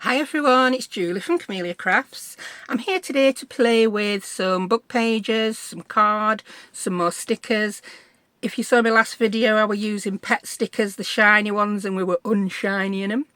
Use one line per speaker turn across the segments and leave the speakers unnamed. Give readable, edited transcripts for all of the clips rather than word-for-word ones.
Hi everyone, it's Julie from Camelia Crafts. I'm here today to play with some book pages, some card, some more stickers. If you saw my last video, I was using pet stickers, the shiny ones, and we were unshinying them.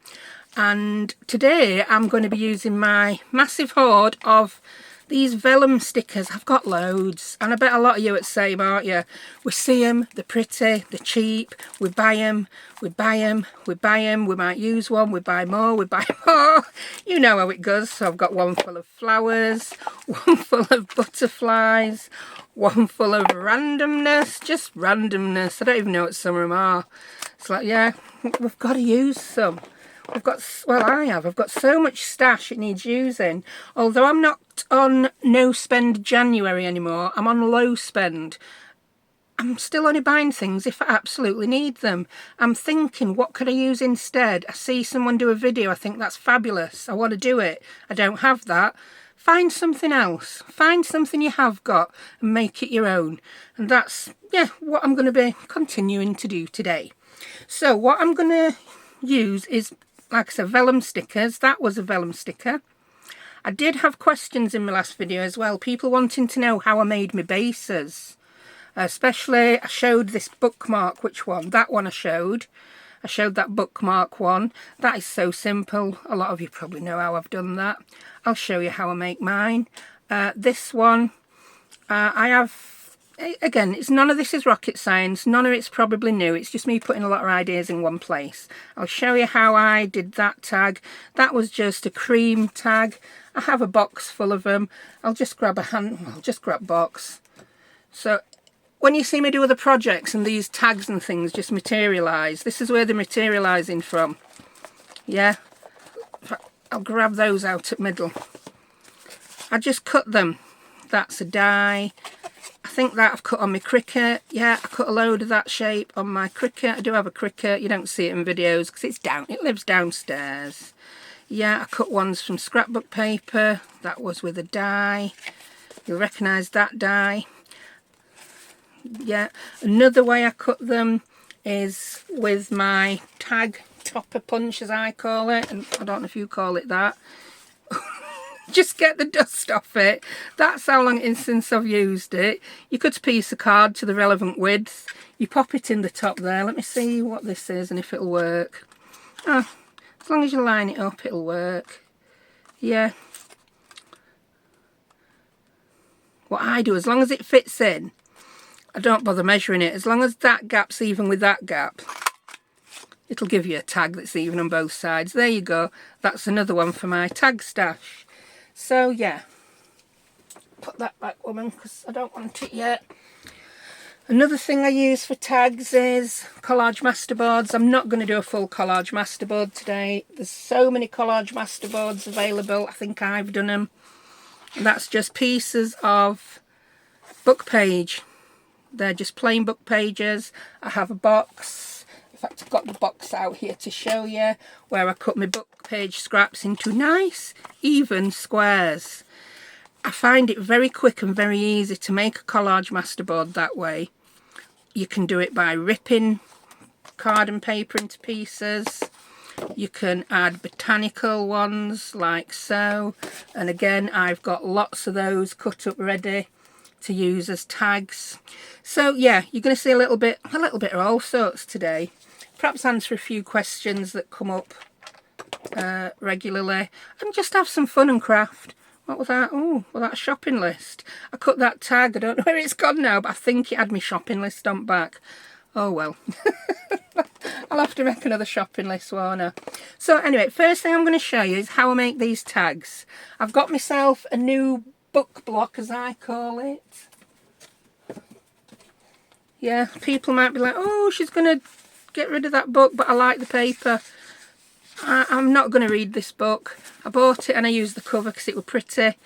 And today I'm going to be using my massive hoard of these vellum stickers. I've got loads, and I bet a lot of you are the same, aren't you? We see them, they're pretty, they're cheap, we buy them, we buy them, we buy them, we might use one, we buy more, we buy more. You know how it goes. So I've got one full of flowers, one full of butterflies, one full of randomness, just randomness. I don't even know what some of them are. It's like, yeah, we've got to use some. I've got so much stash it needs using. Although I'm not on no spend January anymore, I'm on low spend. I'm still only buying things if I absolutely need them. I'm thinking, what could I use instead? I see someone do a video, I think that's fabulous, I want to do it. I don't have that. Find something else. Find something you have got and make it your own. And that's, yeah, what I'm going to be continuing to do today. So what I'm going to use is, like I said, vellum stickers. That was a vellum sticker. I did have questions in my last video as well. People wanting to know how I made my bases. Especially, I showed this bookmark. Which one? That one I showed. I showed that bookmark one. That is so simple. A lot of you probably know how I've done that. I'll show you how I make mine. This one, I have... Again, it's none of this is rocket science, none of it's probably new, it's just me putting a lot of ideas in one place. I'll show you how I did that tag. That was just a cream tag. I have a box full of them. I'll just grab box. So when you see me do other projects and these tags and things just materialise, this is where they're materialising from. Yeah, I'll grab those out at middle. I just cut them. That's a die. I think that I've cut on my Cricut. Yeah, I cut a load of that shape on my Cricut. I do have a Cricut. You don't see it in videos because it's down. It lives downstairs. Yeah, I cut ones from scrapbook paper. That was with a die. You'll recognise that die. Yeah, another way I cut them is with my tag topper punch, as I call it. And I don't know if you call it that. Just get the dust off it. That's how long since I've used it. You cut a piece of card to the relevant width. You pop it in the top there. Let me see what this is and if it'll work. Oh, as long as you line it up, it'll work. Yeah. What I do, as long as it fits in, I don't bother measuring it. As long as that gap's even with that gap, it'll give you a tag that's even on both sides. There you go. That's another one for my tag stash. So yeah, put that back, woman, because I don't want it yet. Another thing I use for tags is collage masterboards. I'm not going to do a full collage masterboard today. There's so many collage masterboards available. I think I've done them. And that's just pieces of book page. They're just plain book pages. I have a box. In fact, I've got the box out here to show you, where I cut my book page scraps into nice, even squares. I find it very quick and very easy to make a collage masterboard that way. You can do it by ripping card and paper into pieces. You can add botanical ones like so. And again, I've got lots of those cut up ready to use as tags. So yeah, you're going to see a little bit of all sorts today. Perhaps answer a few questions that come up regularly, and just have some fun and craft. What was that? Oh, well, that's a shopping list. I cut that tag. I don't know where it's gone now, but I think it had my shopping list on back. Oh well. I'll have to make another shopping list, won't I? So anyway, first thing I'm going to show you is how I make these tags. I've got myself a new book block, as I call it. Yeah, people might be like, oh, she's going to get rid of that book, but I like the paper. I'm not going to read this book. I bought it and I used the cover because it was pretty.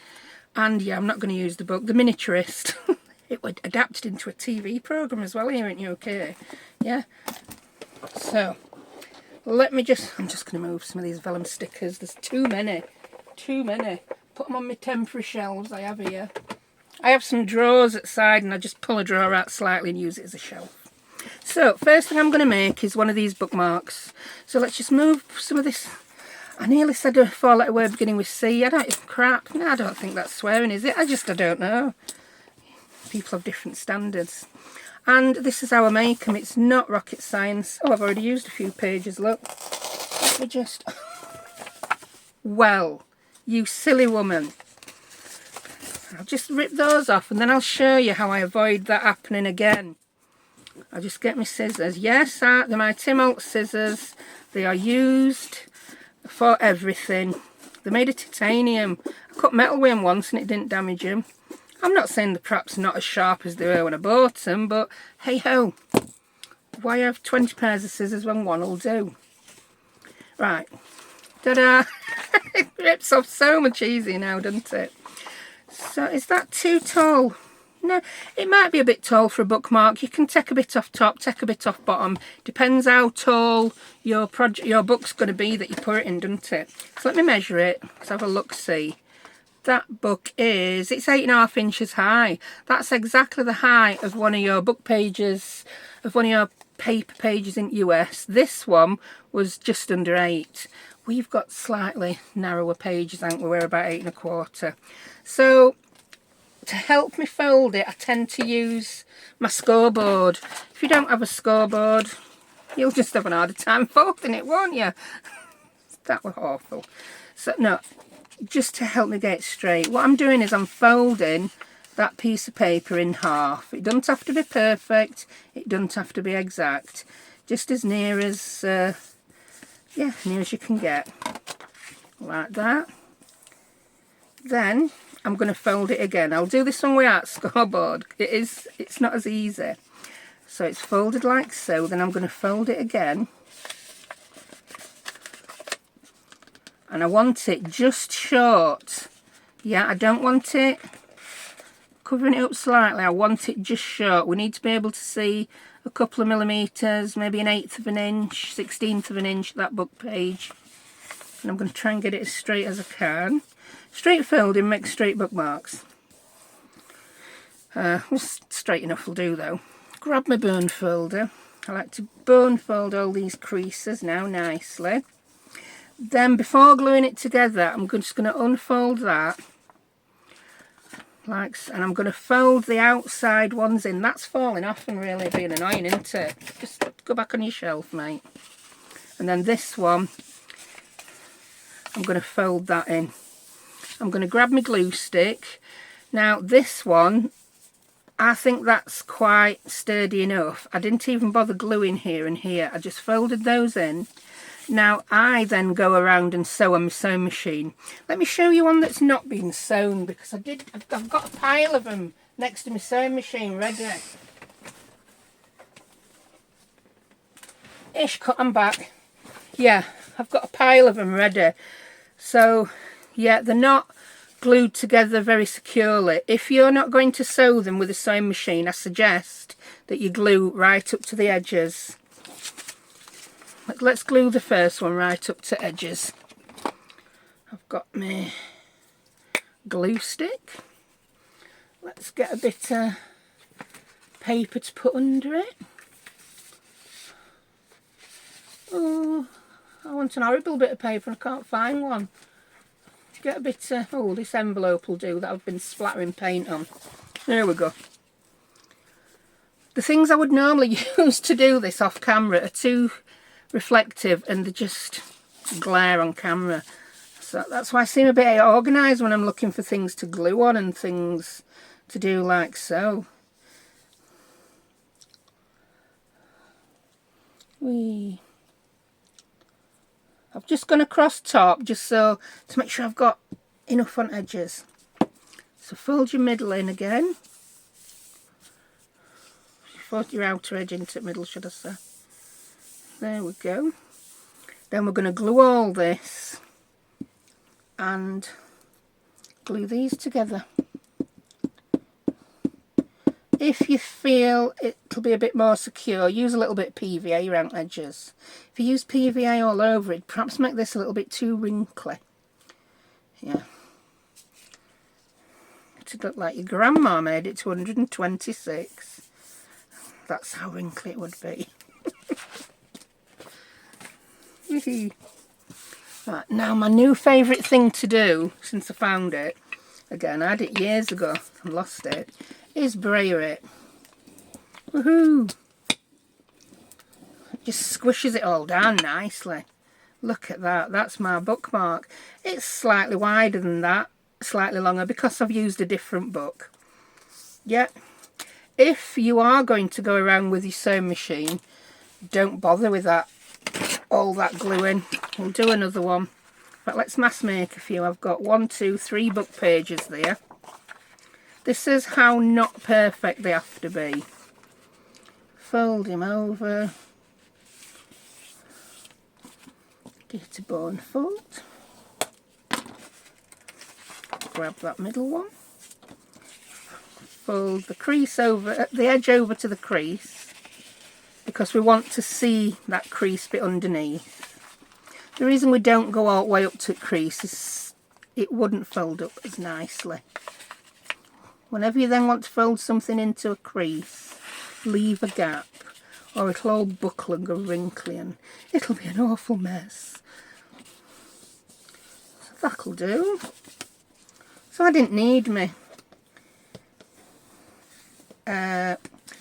And yeah, I'm not going to use the book. The Miniaturist. It was adapted into a TV programme as well here in the UK. Yeah. So, I'm just going to move some of these vellum stickers. There's too many. Too many. Put them on my temporary shelves I have here. I have some drawers at the side and I just pull a drawer out slightly and use it as a shelf. So, first thing I'm going to make is one of these bookmarks. So let's just move some of this. I nearly said a four-letter word beginning with C. I don't, crap. No, I don't think that's swearing, is it? I don't know. People have different standards. And this is how I make them. It's not rocket science. Oh, I've already used a few pages, look. Let me just... Well, you silly woman. I'll just rip those off and then I'll show you how I avoid that happening again. I'll just get my scissors. Yes, they're my Tim Holtz scissors. They are used for everything. They're made of titanium. I cut metal with them once and it didn't damage them. I'm not saying they're perhaps not as sharp as they were when I bought them, but hey ho. Why have 20 pairs of scissors when one will do? Right. Ta-da! It rips off so much easier now, doesn't it? So is that too tall? No, it might be a bit tall for a bookmark. You can take a bit off top, take a bit off bottom. Depends how tall your book's going to be that you put it in, doesn't it? So let me measure it. Let's have a look, see. That book is, it's 8.5 inches high. That's exactly the height of one of your book pages, of one of your paper pages in US. This one was just under 8. We've got slightly narrower pages, haven't we? We're about 8.25. So to help me fold it, I tend to use my scoreboard. If you don't have a scoreboard, you'll just have an harder time folding it, won't you? That was awful. So no, just to help me get it straight, what I'm doing is I'm folding that piece of paper in half. It doesn't have to be perfect, it doesn't have to be exact, just as near as yeah, near as you can get, like that. Then I'm going to fold it again. I'll do this one without scoreboard. It's not as easy. So it's folded like so. Then I'm going to fold it again. And I want it just short. Yeah, I don't want it covering it up slightly. I want it just short. We need to be able to see a couple of millimetres, maybe 1/8 of an inch, 1/16 of an inch, that book page. And I'm going to try and get it as straight as I can. Straight folding makes straight bookmarks. Straight enough will do though. Grab my bone folder. I like to bone fold all these creases now nicely. Then before gluing it together, I'm just going to unfold that. Like, and I'm going to fold the outside ones in. That's falling off and really being annoying, isn't it? Just go back on your shelf, mate. And then this one, I'm going to fold that in. I'm going to grab my glue stick. Now this one, I think that's quite sturdy enough. I didn't even bother gluing here and here. I just folded those in. Now I then go around and sew on my sewing machine. Let me show you one that's not been sewn, because I've got a pile of them next to my sewing machine ready. Ish, cut them back. Yeah, I've got a pile of them ready. So yeah, they're not glued together very securely. If you're not going to sew them with a sewing machine, I suggest that you glue right up to the edges. Let's glue the first one right up to edges. I've got my glue stick. Let's get a bit of paper to put under it. Oh, I want an horrible bit of paper and I can't find one. Get a bit of, oh, this envelope will do that I've been splattering paint on. There we go. The things I would normally use to do this off camera are too reflective and they just glare on camera. So that's why I seem a bit organised when I'm looking for things to glue on and things to do like so. Whee. I've just gone across top just so to make sure I've got enough on edges. So fold your middle in again. Fold your outer edge into the middle, should I say. There we go. Then we're going to glue all this and glue these together. If you feel it'll be a bit more secure, use a little bit of PVA around edges. If you use PVA all over it, perhaps make this a little bit too wrinkly. Yeah. It'd look like your grandma made it to 126. That's how wrinkly it would be. Right, now my new favourite thing to do since I found it, again I had it years ago and lost it, is brayer it. Woohoo! It just squishes it all down nicely. Look at that, that's my bookmark. It's slightly wider than that, slightly longer because I've used a different book. Yeah, if you are going to go around with your sewing machine, don't bother with that, all that gluing. We'll do another one. But let's mass make a few. I've got 1, 2, 3 book pages there. This is how not perfect they have to be. Fold him over. Get a bone fold. Grab that middle one. Fold the crease over, the edge over to the crease, because we want to see that crease bit underneath. The reason we don't go all the way up to the crease is it wouldn't fold up as nicely. Whenever you then want to fold something into a crease, leave a gap, or it'll all buckle and go wrinkly and it'll be an awful mess. So that'll do. So I didn't need my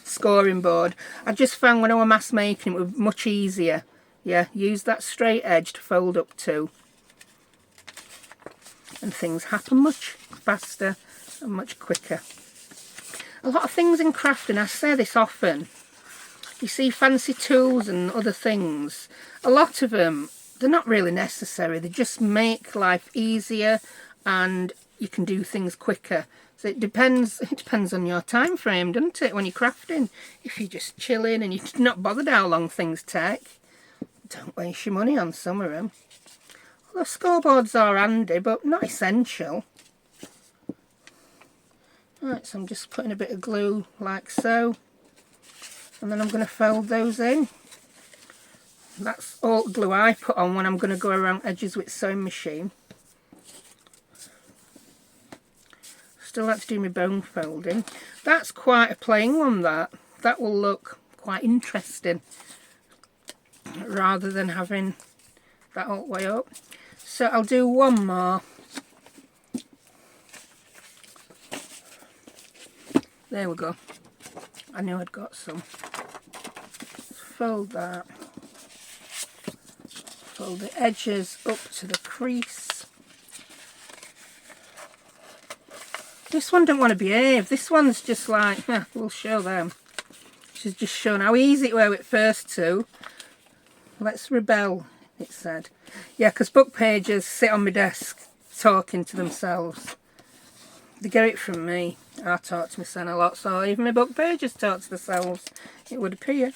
scoring board. I just found when I was mass making it was much easier. Yeah, use that straight edge to fold up to, and things happen much faster and much quicker. A lot of things in crafting, I say this often, you see fancy tools and other things, a lot of them, they're not really necessary. They just make life easier and you can do things quicker. So it depends on your time frame, doesn't it, when you're crafting. If you're just chilling and you're not bothered how long things take, don't waste your money on some of them. Although scoreboards are handy, but not essential. Right, so I'm just putting a bit of glue like so. And then I'm going to fold those in. That's all glue I put on when I'm going to go around edges with sewing machine. Still like to do my bone folding. That's quite a plain one, that. That will look quite interesting, rather than having that all the way up. So I'll do one more. There we go. I knew I'd got some. Fold that. Fold the edges up to the crease. This one don't want to behave. This one's just like, we'll show them. She's just shown how easy it were with first two. Let's rebel, it said. Yeah, because book pages sit on my desk talking to themselves. They get it from me. I talk to my son a lot, so even my book pages talk to themselves, it would appear.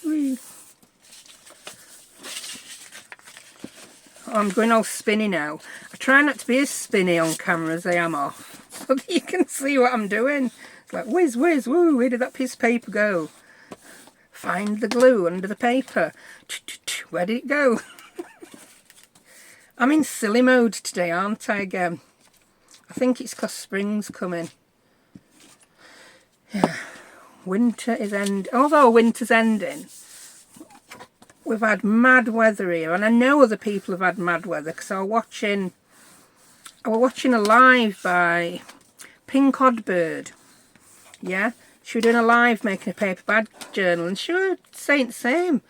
Whee. Oh, I'm going all spinny now. I try not to be as spinny on camera as I am off, so that you can see what I'm doing. It's like, whiz, whiz, woo, where did that piece of paper go? Find the glue under the paper. Where did it go? I'm in silly mode today, aren't I, again? I think it's because spring's coming. Yeah. Winter is ending. Although winter's ending, we've had mad weather here, and I know other people have had mad weather because I was watching a live by Pink Odd Bird. Yeah, she was doing a live making a paper bag journal, and she was saying the same.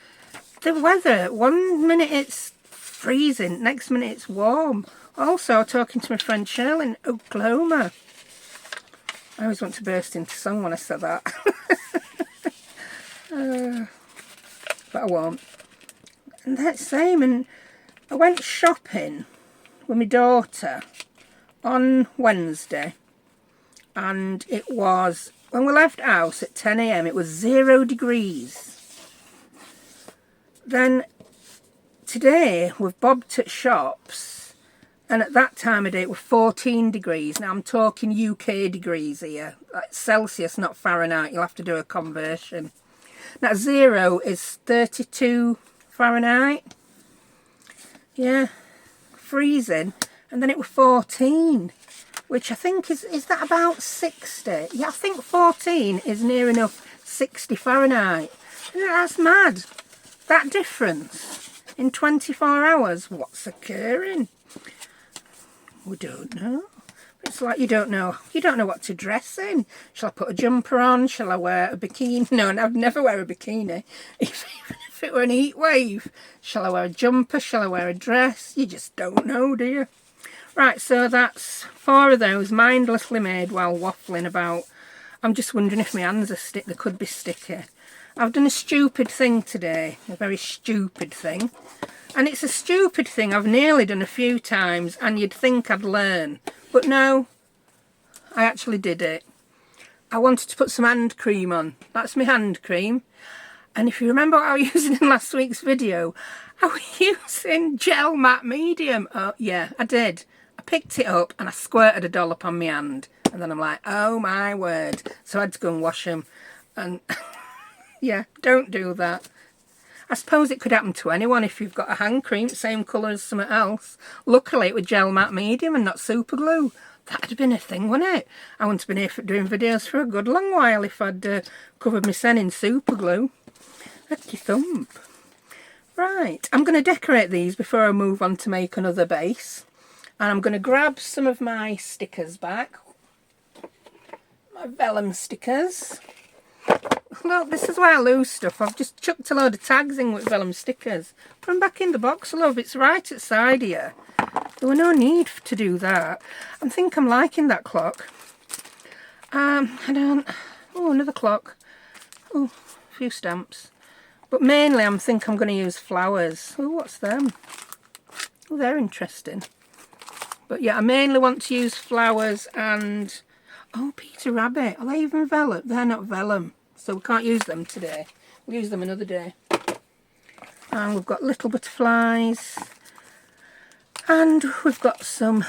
The weather, one minute it's freezing, next minute it's warm. Also, talking to my friend Cheryl in Oklahoma. I always want to burst into song when I say that. But I won't. And that's the same. And I went shopping with my daughter on Wednesday. And it was, when we left house at 10 AM, it was 0 degrees. Then today we've bobbed at shops. And at that time of day it was 14 degrees. Now I'm talking UK degrees here. Like Celsius, not Fahrenheit. You'll have to do a conversion. Now 0 is 32 Fahrenheit. Yeah. Freezing. And then it was 14. Which I think is that about 60? Yeah, I think 14 is near enough 60 Fahrenheit. Yeah, that's mad. That difference. in 24 hours. What's occurring? We don't know. It's like you don't know what to dress in. Shall I put a jumper on? Shall I wear a bikini? No, and I'd never wear a bikini. Even if it were an heat wave. Shall I wear a jumper? Shall I wear a dress? You just don't know, do you? Right, so that's 4 of those mindlessly made while waffling about. I'm just wondering if my hands are they could be sticky. I've done a stupid thing today, a very stupid thing. And it's a stupid thing I've nearly done a few times and you'd think I'd learn. But no, I actually did it. I wanted to put some hand cream on. That's my hand cream. And if you remember what I was using in last week's video, I was using gel matte medium. Oh yeah, I did. I picked it up and I squirted a dollop on my hand. And then I'm like, oh my word. So I had to go and wash them. And yeah, don't do that. I suppose it could happen to anyone if you've got a hand cream, same colour as something else. Luckily it was gel matte medium and not super glue. That'd have been a thing, wouldn't it? I wouldn't have been here doing videos for a good long while if I'd covered my sen in super glue. Lucky thump. Right, I'm going to decorate these before I move on to make another base. And I'm going to grab some of my stickers back. My vellum stickers. Look, this is why I lose stuff. I've just chucked a load of tags in with vellum stickers. Put them back in the box, love. It's right outside here. There were no need to do that. I think I'm liking that clock. I don't... Oh, another clock. Oh, a few stamps. But mainly I think I'm going to use flowers. Oh, what's them? Oh, they're interesting. But yeah, I mainly want to use flowers and... Oh, Peter Rabbit. Are they even vellum? They're not vellum. So we can't use them today. We'll use them another day. And we've got little butterflies. And we've got some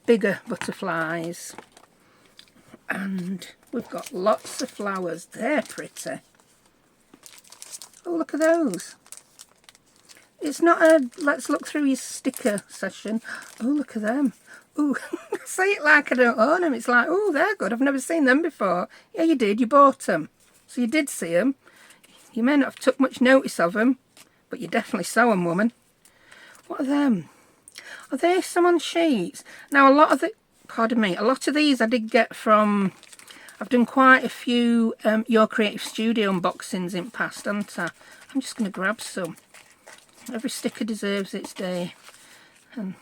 bigger butterflies. And we've got lots of flowers. They're pretty. Oh, look at those. It's not a let's look through your sticker session. Oh, look at them. Oh, say it like I don't own them. It's like, oh, they're good. I've never seen them before. Yeah, you did. You bought them. So you did see them. You may not have took much notice of them, but you definitely saw them, woman. What are them? Are they some on sheets? Now, a lot of these I did get from... I've done quite a few Your Creative Studio unboxings in past, haven't I? I'm just going to grab some. Every sticker deserves its day. And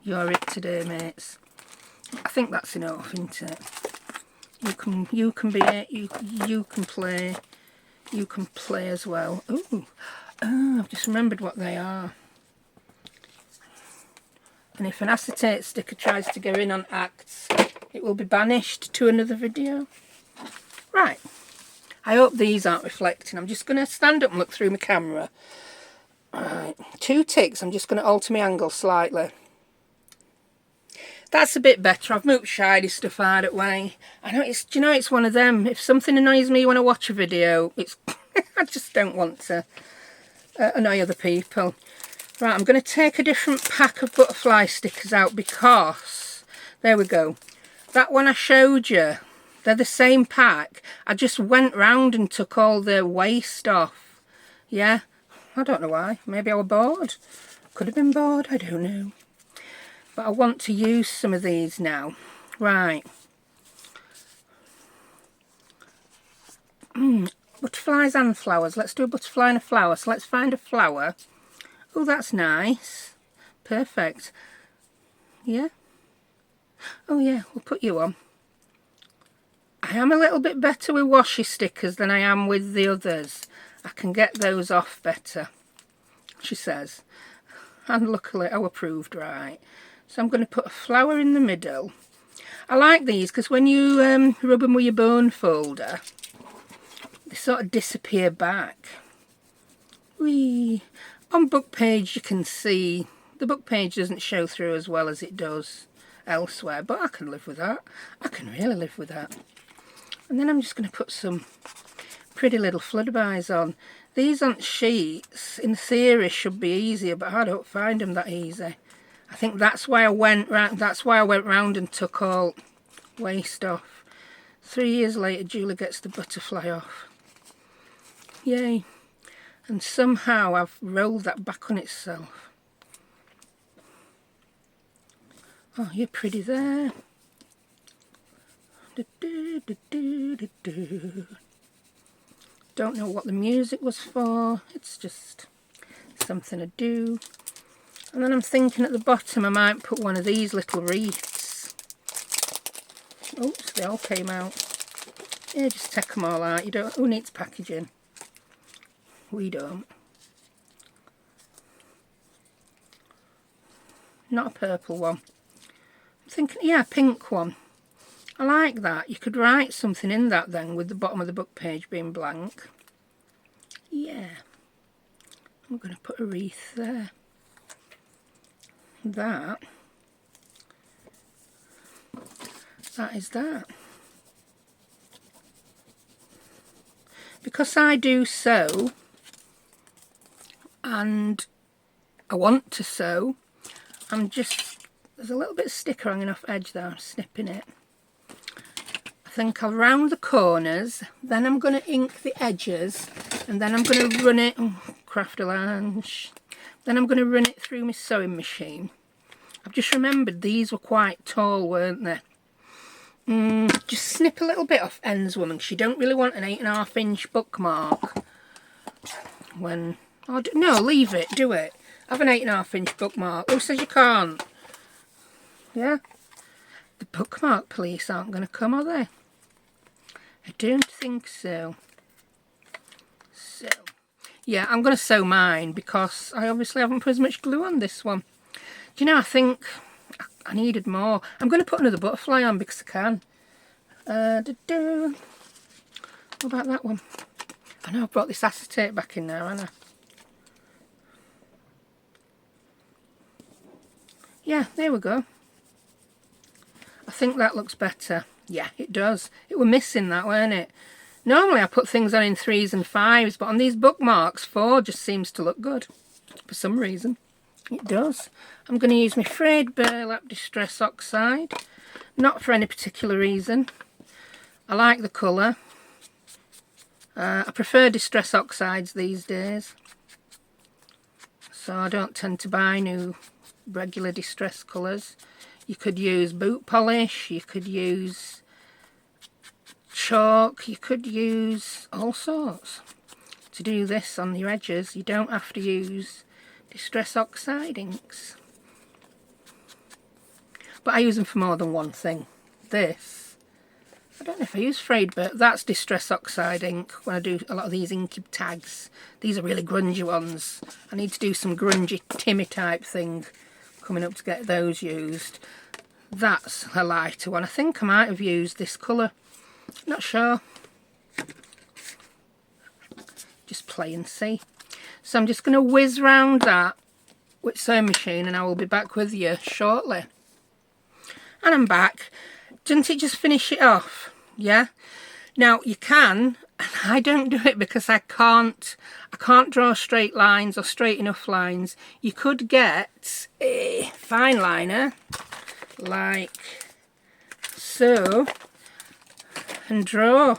you're it today, mates. I think that's enough, isn't it? You can be it. You can play. You can play as well. Ooh. Oh, I've just remembered what they are. And if an acetate sticker tries to go in on acts, it will be banished to another video. Right. I hope these aren't reflecting. I'm just going to stand up and look through my camera. Right. 2 ticks. I'm just going to alter my angle slightly. That's a bit better. I've moved shiny stuff out of the way. I know it's, do you know, it's one of them. If something annoys me when I watch a video, it's I just don't want to annoy other people. Right, I'm going to take a different pack of butterfly stickers out because, there we go. That one I showed you, they're the same pack. I just went round and took all the waste off. Yeah, I don't know why. Maybe I was bored. Could have been bored, I don't know. But I want to use some of these now. Right. Butterflies and flowers. Let's do a butterfly and a flower. So let's find a flower. Oh, that's nice. Perfect. Yeah. Oh, yeah. We'll put you on. I am a little bit better with washi stickers than I am with the others. I can get those off better, she says. And luckily I was proved right. So I'm going to put a flower in the middle. I like these because when you rub them with your bone folder, they sort of disappear back. Whee! On Bookpage you can see, the Bookpage doesn't show through as well as it does elsewhere, but I can live with that. I can really live with that. And then I'm just going to put some pretty little flutterbys on. These on sheets, in theory, should be easier, but I don't find them that easy. I think that's why I went round. That's why I went round and took all waste off. 3 years later, Julie gets the butterfly off. Yay! and somehow I've rolled that back on itself. Oh, you're pretty there. Don't know what the music was for, it's just something I do. And then I'm thinking at the bottom I might put one of these little wreaths. Oops, they all came out. Yeah, just take them all out. You don't. Who needs packaging? We don't. Not a purple one. I'm thinking, yeah, a pink one. I like that. You could write something in that then with the bottom of the book page being blank. Yeah. I'm going to put a wreath there. That is that. Because I do sew and I want to sew, I'm just, there's a little bit of sticker hanging off edge there, I'm snipping it. I think I'll round the corners, then I'm going to ink the edges, and then I'm going to run it, craft a lunch, then I'm going to run it through my sewing machine. I've just remembered these were quite tall, weren't they? Just snip a little bit off ends, woman, because you don't really want an 8.5 inch bookmark. When, oh, no, leave it, do it. Have an 8.5 inch bookmark. Who says you can't? Yeah? The bookmark police aren't going to come, are they? I don't think so. So, yeah, I'm going to sew mine because I obviously haven't put as much glue on this one. Do you know, I think I needed more. I'm going to put another butterfly on because I can. What about that one? I know I've brought this acetate back in there, haven't I? Yeah, there we go. I think that looks better. Yeah, it does. It were missing that, weren't it? Normally I put things on in 3s and 5s, but on these bookmarks 4 just seems to look good. For some reason. It does. I'm going to use my frayed burlap distress oxide. Not for any particular reason. I like the colour. I prefer distress oxides these days. So I don't tend to buy new regular distress colours. You could use boot polish, you could use chalk, you could use all sorts. To do this on your edges, you don't have to use distress oxide inks. But I use them for more than one thing. This, I don't know if I use frayed, but that's distress oxide ink when I do a lot of these inky tags. These are really grungy ones. I need to do some grungy Timmy type thing coming up to get those used. That's a lighter one. I think I might have used this colour. Not sure. Just play and see. So I'm just going to whiz round that with sewing machine and I will be back with you shortly. And I'm back. Didn't it just finish it off? Yeah. Now you can, and I don't do it because I can't draw straight lines or straight enough lines. You could get a fine liner like so and draw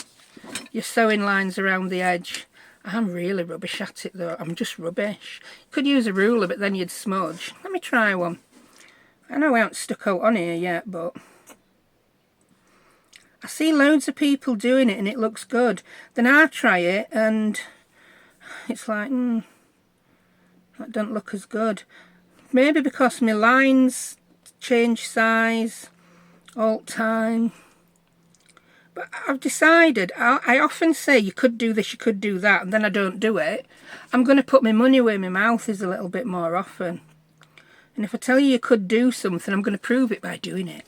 your sewing lines around the edge. I'm really rubbish at it though. I'm just rubbish. Could use a ruler, but then you'd smudge. Let me try one. I know I haven't stuck out on here yet, but I see loads of people doing it and it looks good. Then I try it and it's like, that doesn't look as good. Maybe because my lines change size all the time. But I've decided, I often say you could do this, you could do that, and then I don't do it. I'm going to put my money where my mouth is a little bit more often. And if I tell you you could do something, I'm going to prove it by doing it.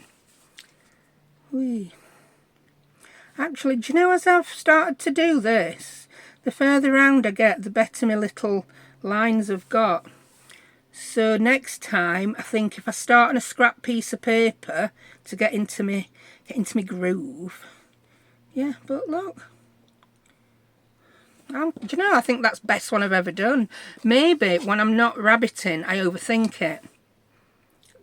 Whee. Actually, do you know, as I've started to do this, the further round I get, the better my little lines have got. So next time, I think if I start on a scrap piece of paper to get into my groove. Yeah, but look. Do you know, I think that's the best one I've ever done. Maybe when I'm not rabbiting, I overthink it.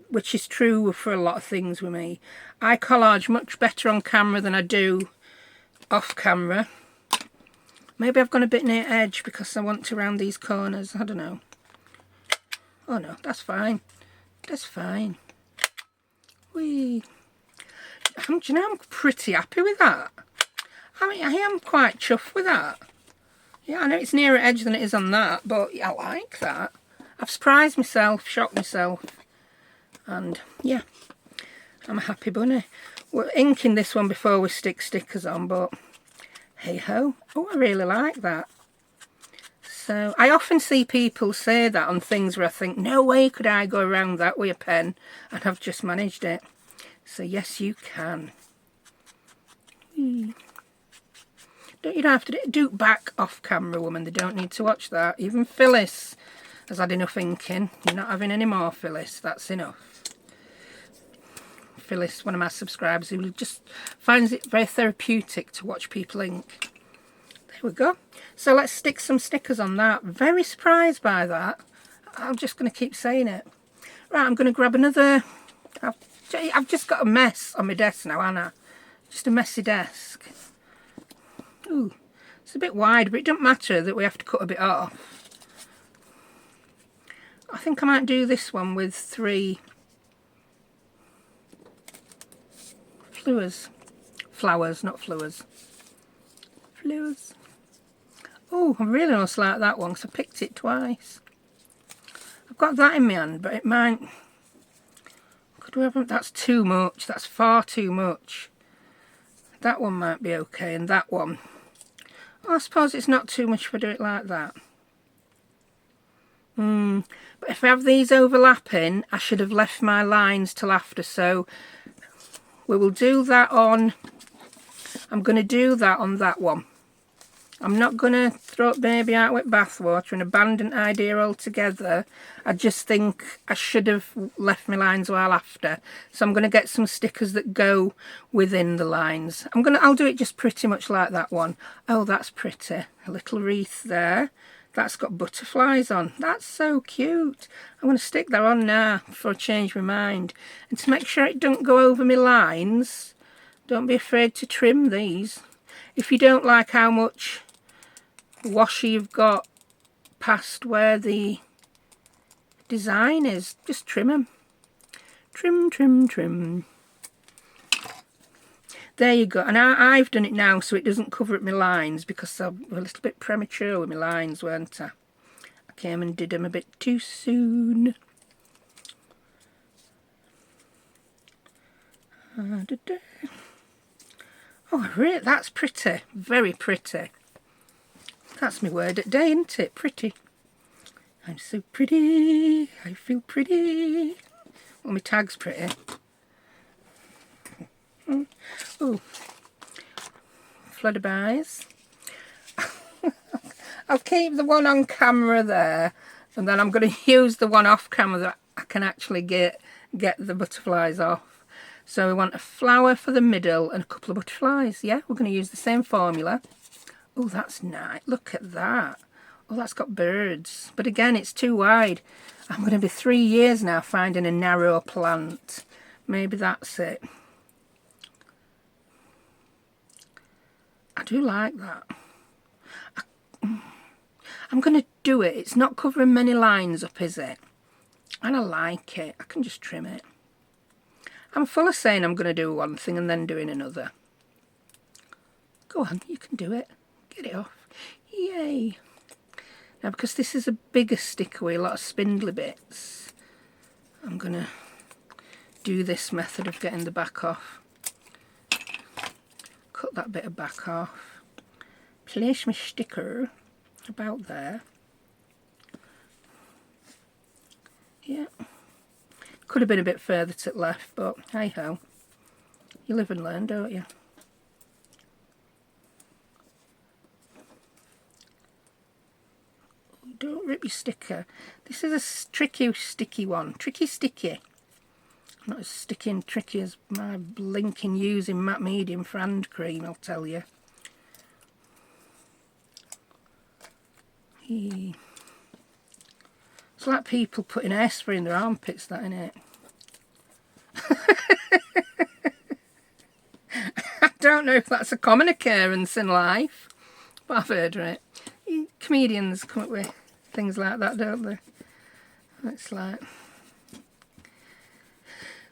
Which is true for a lot of things with me. I collage much better on camera than I do off camera. Maybe I've gone a bit near edge because I want to round these corners. I don't know. Oh no, that's fine. That's fine. Whee. Do you know, I'm pretty happy with that. I mean, I am quite chuffed with that. Yeah, I know it's nearer edge than it is on that, but yeah, I like that. I've surprised myself, shocked myself. And yeah, I'm a happy bunny. We're inking this one before we stick stickers on, but hey ho. Oh, I really like that. So I often see people say that on things where I think, no way could I go around that with a pen, and I've just managed it. So yes, you can. You don't have to do it back off camera, woman. They don't need to watch that. Even Phyllis has had enough inking. You're not having any more, Phyllis. That's enough. Phyllis, one of my subscribers, who just finds it very therapeutic to watch people ink. There we go. So let's stick some stickers on that. Very surprised by that. I'm just going to keep saying it. Right, I'm going to grab another. I've just got a mess on my desk now, haven't I? Just a messy desk. Ooh, it's a bit wide, but it doesn't matter that we have to cut a bit off. I think I might do this one with 3 flowers, not flowers. Flowers. Oh, I really must like that one because I picked it twice. I've got that in my hand, but it might... Could we have... That's too much. That's far too much. That one might be okay, and that one... Oh, I suppose it's not too much if I do it like that. But if I have these overlapping, I should have left my lines till after, so we will do that on... I'm going to do that on that one. I'm not going to throw baby out with bathwater and abandon the idea altogether. I just think I should have left my lines a while after. So I'm going to get some stickers that go within the lines. I'll do it just pretty much like that one. Oh, that's pretty. A little wreath there. That's got butterflies on. That's so cute. I'm going to stick that on now before I change my mind. And to make sure it don't go over my lines, don't be afraid to trim these. If you don't like how much washi you've got past where the design is, just trim them. Trim, trim, trim. There you go. And I've done it now so it doesn't cover up my lines because I'm a little bit premature with my lines, weren't I? I came and did them a bit too soon. Oh, really? That's pretty. Very pretty. That's my word at day, isn't it? Pretty. I'm so pretty. I feel pretty. Well, my tag's pretty. Oh, flutterbys. I'll keep the one on camera there, and then I'm going to use the one off camera that I can actually get the butterflies off. So we want a flower for the middle and a couple of butterflies. Yeah, we're going to use the same formula. Oh, that's nice. Look at that. Oh, that's got birds. But again, it's too wide. I'm going to be 3 years now finding a narrow plant. Maybe that's it. I do like that. I'm going to do it. It's not covering many lines up, is it? And I like it. I can just trim it. I'm full of saying I'm going to do one thing and then doing another. Go on, you can do it. Get it off. Yay. Now, because this is a bigger sticker with a lot of spindly bits, I'm going to do this method of getting the back off. Cut that bit of back off. Place my sticker about there. Yeah. Could have been a bit further to the left, but hey ho. You live and learn, don't you? Don't rip your sticker. This is a tricky, sticky one. Tricky, sticky. Not as sticky and tricky as my blinking using matte medium for hand cream, I'll tell you. It's like people putting hairspray in their armpits, that, innit? I don't know if that's a common occurrence in life, but I've heard of it. Comedians come up with things like that, don't they? It's like...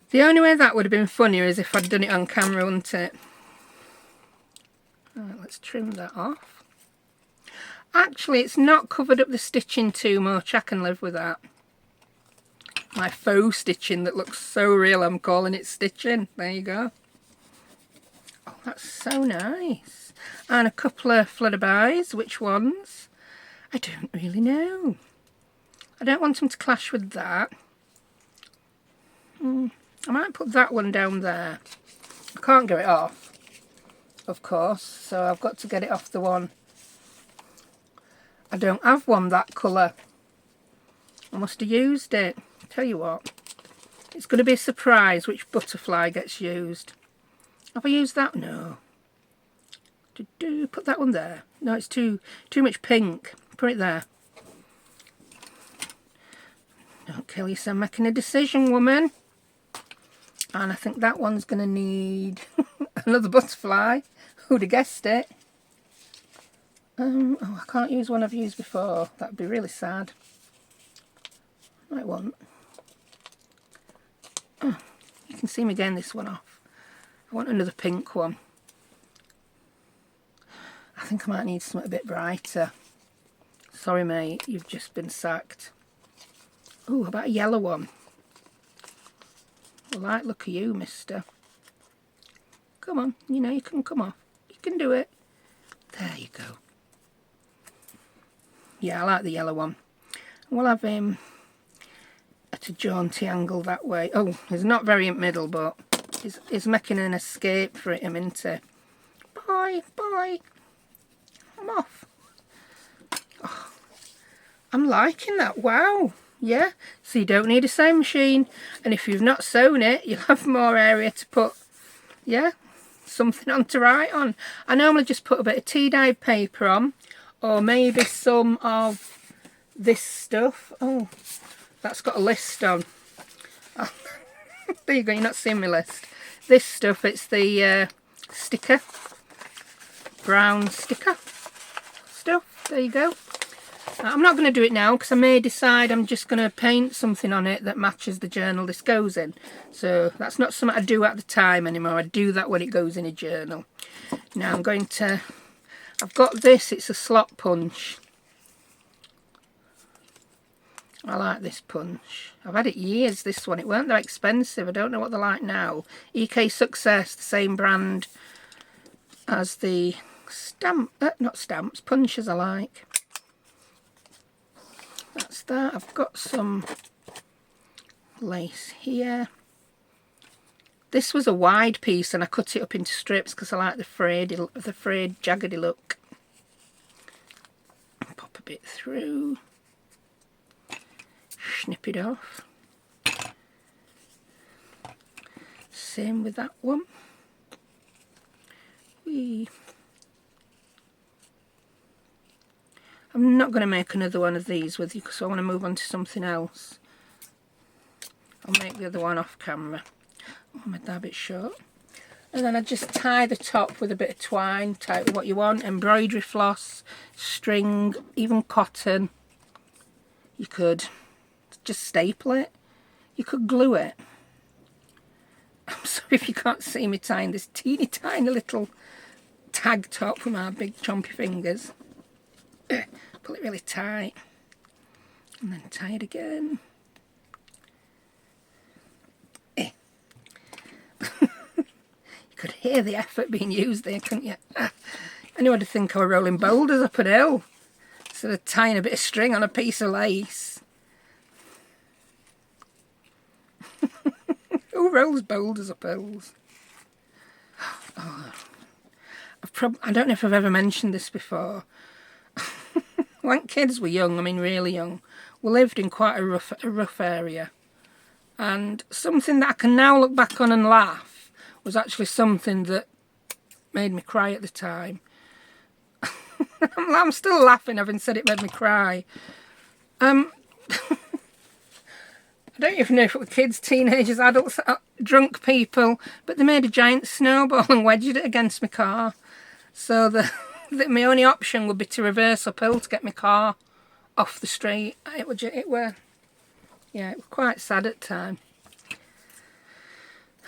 The only way that would have been funnier is if I'd done it on camera, wouldn't it? Right, let's trim that off. Actually, it's not covered up the stitching too much. I can live with that. My faux stitching that looks so real, I'm calling it stitching. There you go. Oh, that's so nice. And a couple of flutterbys. Which ones? I don't really know. I don't want them to clash with that. I might put that one down there. I can't get it off, of course, so I've got to get it off the one. I don't have one that colour. I must have used it. Tell you what, it's going to be a surprise which butterfly gets used. Have I used that? No. Put that one there. No, it's too much pink. Put it there. Don't kill yourself making a decision, woman. And I think that one's going to need another butterfly. Who'd have guessed it? Oh, I can't use one I've used before. That'd be really sad. Might want. Oh, you can see me getting this one off. I want another pink one. I think I might need something a bit brighter. Sorry, mate, you've just been sacked. Oh, how about a yellow one? Well, like, look at you, mister. Come on, you know you can come off. You can do it. There you go. Yeah, I like the yellow one. We'll have him at a jaunty angle that way. Oh, he's not very in the middle, but he's making an escape for him, isn't he? Bye, bye. I'm off. Oh, I'm liking that. Wow. Yeah, so you don't need a sewing machine, and if you've not sewn it, you'll have more area to put, yeah, something on to write on. I normally just put a bit of tea-dyed paper on, or maybe some of this stuff. Oh, that's got a list on. Oh, there you go, you're not seeing my list. This stuff, it's the sticker, brown sticker stuff. There you go. I'm not going to do it now because I may decide I'm just going to paint something on it that matches the journal this goes in. So that's not something I do at the time anymore. I do that when it goes in a journal. Now I'm going to... I've got this. It's a slot punch. I like this punch. I've had it years, this one. It weren't that expensive. I don't know what they're like now. EK Success, the same brand as the stamp... not stamps, punches I like. That's that. I've got some lace here. This was a wide piece and I cut it up into strips because I like the frayed jaggedy look. Pop a bit through. Snip it off. Same with that one. Whee. I'm not going to make another one of these with you because I want to move on to something else. I'll make the other one off camera. Oh, I made that a bit short. And then I just tie the top with a bit of twine. Tie it with what you want. Embroidery floss, string, even cotton. You could just staple it. You could glue it. I'm sorry if you can't see me tying this teeny tiny little tag top with my big chompy fingers. Pull it really tight and then tie it again. You could hear the effort being used there, couldn't you? Anyone would think I were rolling boulders up a hill instead of tying a bit of string on a piece of lace. Who rolls boulders up hills? Oh, I don't know if I've ever mentioned this before. When kids were young, I mean really young, we lived in quite a rough area, and something that I can now look back on and laugh was actually something that made me cry at the time. I'm still laughing having said it made me cry. I don't even know if it were kids, teenagers, adults, drunk people, but they made a giant snowball and wedged it against my car. So the my only option would be to reverse uphill to get my car off the street. It were quite sad at the time.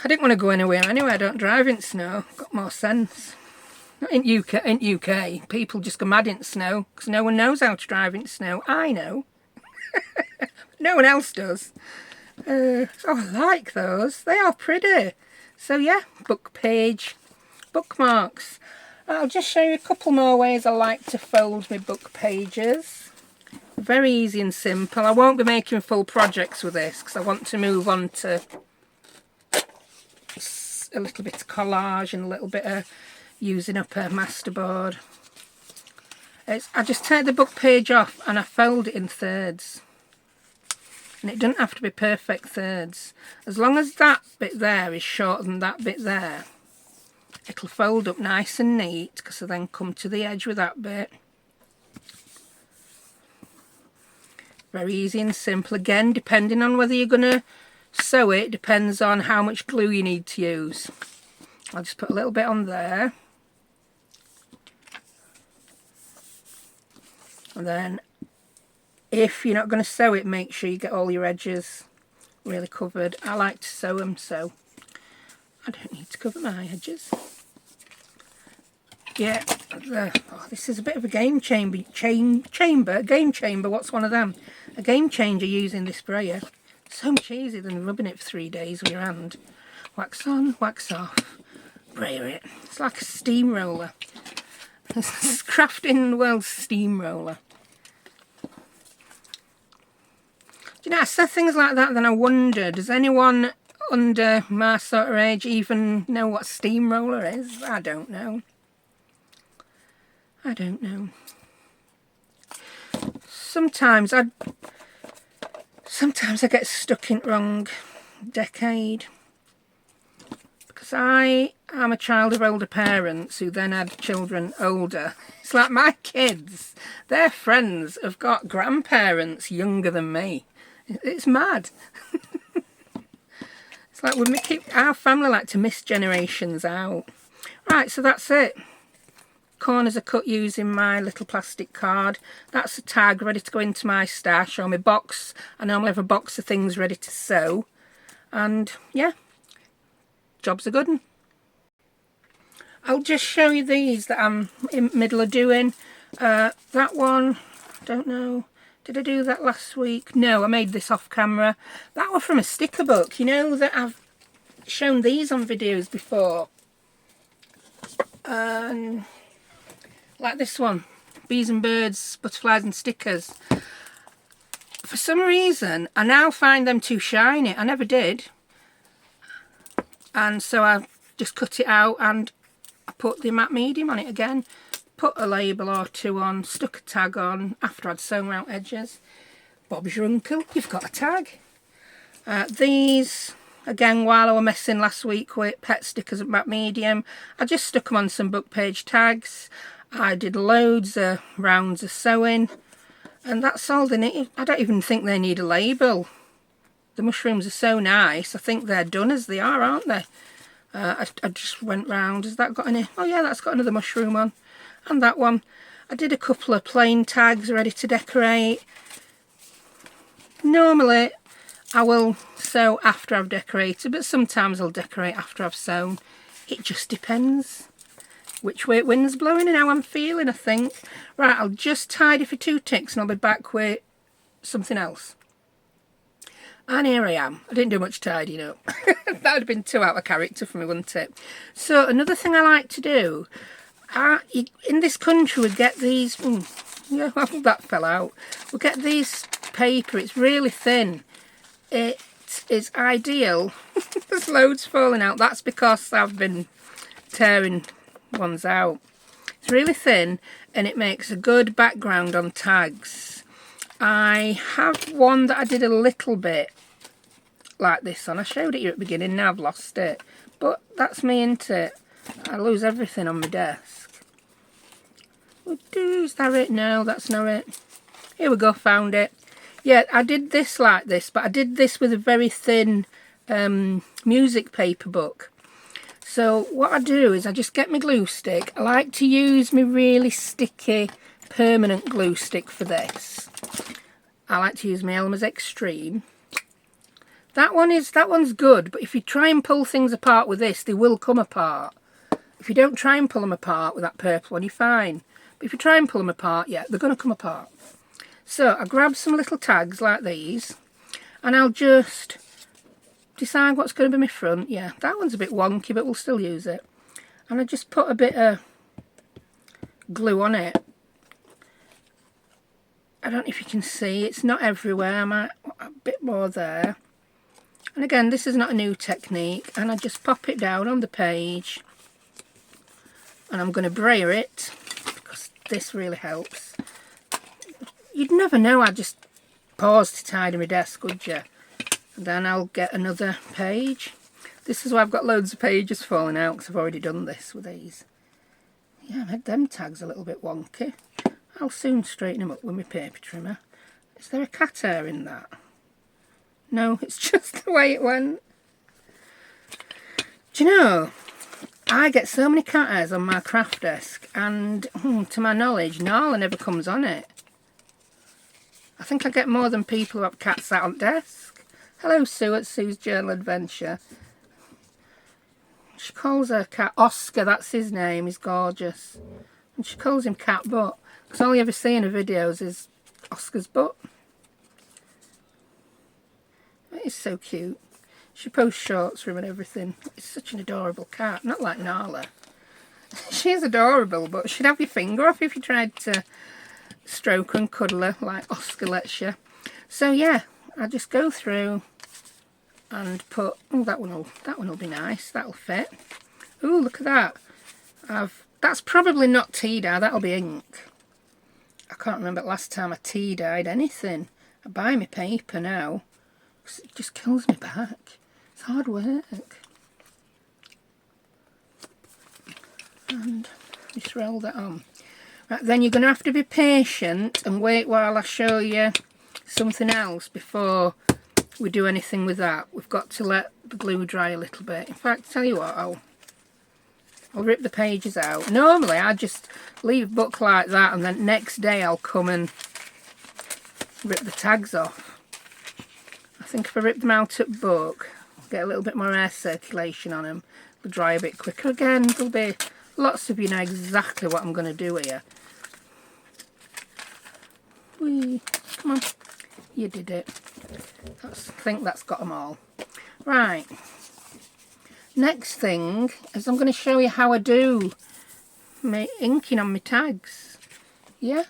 I didn't want to go anywhere anyway. I don't drive in snow. Got more sense. In UK, people just go mad in snow because no one knows how to drive in snow. I know. No one else does. Oh, I like those. They are pretty. So yeah, book page, bookmarks. I'll just show you a couple more ways I like to fold my book pages. Very easy and simple. I won't be making full projects with this because I want to move on to a little bit of collage and a little bit of using up a masterboard. I just take the book page off and I fold it in thirds. And it doesn't have to be perfect thirds. As long as that bit there is shorter than that bit there, it'll fold up nice and neat because I then come to the edge with that bit. Very easy and simple. Again, depending on whether you're going to sew it, depends on how much glue you need to use. I'll just put a little bit on there. And then, if you're not going to sew it, make sure you get all your edges really covered. I like to sew them, so I don't need to cover my edges. Yeah, oh, this is a bit of a game chamber. Game chamber, what's one of them? A game changer using this sprayer. So much easier than rubbing it for 3 days with your hand. Wax on, wax off, brayer it. It's like a steamroller. It's crafting the world's steamroller. You know, I said things like that, then I wonder, does anyone under my sort of age even know what steamroller is? I don't know. I don't know. Sometimes I get stuck in the wrong decade. Because I am a child of older parents who then had children older. It's like my kids, their friends have got grandparents younger than me. It's mad. It's like our family like to miss generations out. Right, so that's it. Corners are cut using my little plastic card. That's a tag ready to go into my stash or my box. I normally have a box of things ready to sew. And yeah, job's a good one. I'll just show you these that I'm in the middle of doing. That one, I don't know. Did I do that last week? No, I made this off camera. That one from a sticker book. You know that I've shown these on videos before. Like this one. Bees and birds, butterflies and stickers. For some reason, I now find them too shiny. I never did. And so I just cut it out and I put the matte medium on it again. Put a label or two on, stuck a tag on after I'd sewn out edges. Bob's your uncle, you've got a tag. These, again, while I was messing last week with pet stickers at matte medium, I just stuck them on some book page tags. I did loads of rounds of sewing, and that's all they need. I don't even think they need a label. The mushrooms are so nice, I think they're done as they are, aren't they? I just went round. Has that got any? Oh yeah, that's got another mushroom on. And that one. I did a couple of plain tags ready to decorate. Normally I will sew after I've decorated, but sometimes I'll decorate after I've sewn. It just depends which way the wind's blowing and how I'm feeling, I think. Right, I'll just tidy for 2 ticks and I'll be back with something else. And here I am. I didn't do much tidying up. That would have been too out of character for me, wouldn't it? So another thing I like to do, in this country we get these, yeah, well, that fell out. We get these paper, it's really thin. It is ideal. There's loads falling out. That's because I've been tearing ones out. It's really thin and it makes a good background on tags. I have one that I did a little bit like this on. I showed it you at the beginning, now I've lost it. But that's me, isn't it? I lose everything on my desk. Is that it? No, that's not it. Here we go, found it. Yeah, I did this like this, but I did this with a very thin music paper book. So what I do is I just get my glue stick. I like to use my really sticky permanent glue stick for this. I like to use my Elmer's Extreme. That one's good, but if you try and pull things apart with this, they will come apart. If you don't try and pull them apart with that purple one, you're fine. But if you try and pull them apart, yeah, they're going to come apart. So I grab some little tags like these, and I'll just decide what's going to be my front. Yeah, that one's a bit wonky, but we'll still use it. And I just put a bit of glue on it. I don't know if you can see, it's not everywhere. I might put a bit more there. And again, this is not a new technique, and I just pop it down on the page. And I'm going to brayer it, because this really helps. You'd never know, I'd just pause to tidy my desk, would you? And then I'll get another page. This is why I've got loads of pages falling out, because I've already done this with these. Yeah, I made them tags a little bit wonky. I'll soon straighten them up with my paper trimmer. Is there a cat hair in that? No, it's just the way it went. Do you know, I get so many cat hairs on my craft desk, and to my knowledge, Nala never comes on it. I think I get more than people who have cats sat on desk. Hello, Sue at Sue's Journal Adventure. She calls her cat Oscar, that's his name, he's gorgeous. And she calls him Cat Butt, because all you ever see in her videos is Oscar's butt. It is so cute. She posts shorts for him and everything. It's such an adorable cat, not like Nala. She's adorable, but she'd have your finger off if you tried to stroke and cuddle her like Oscar lets you. So yeah, I just go through and put, oh, that one will be nice, that'll fit. Oh, look at that. That's probably not tea dye, that'll be ink. I can't remember the last time I tea dyed anything. I buy my paper now, because it just kills me back. It's hard work. And just roll that on. Right, then you're going to have to be patient and wait while I show you something else before we do anything with that. We've got to let the glue dry a little bit. In fact, tell you what, I'll rip the pages out. Normally I just leave a book like that, and then next day I'll come and rip the tags off. I think if I rip them out at book, I'll get a little bit more air circulation on them. They'll dry a bit quicker. Again, there'll be lots of you know exactly what I'm going to do here. Whee, come on, you did it. I think that's got them all. Right. Next thing is I'm going to show you how I do my inking on my tags. Yeah.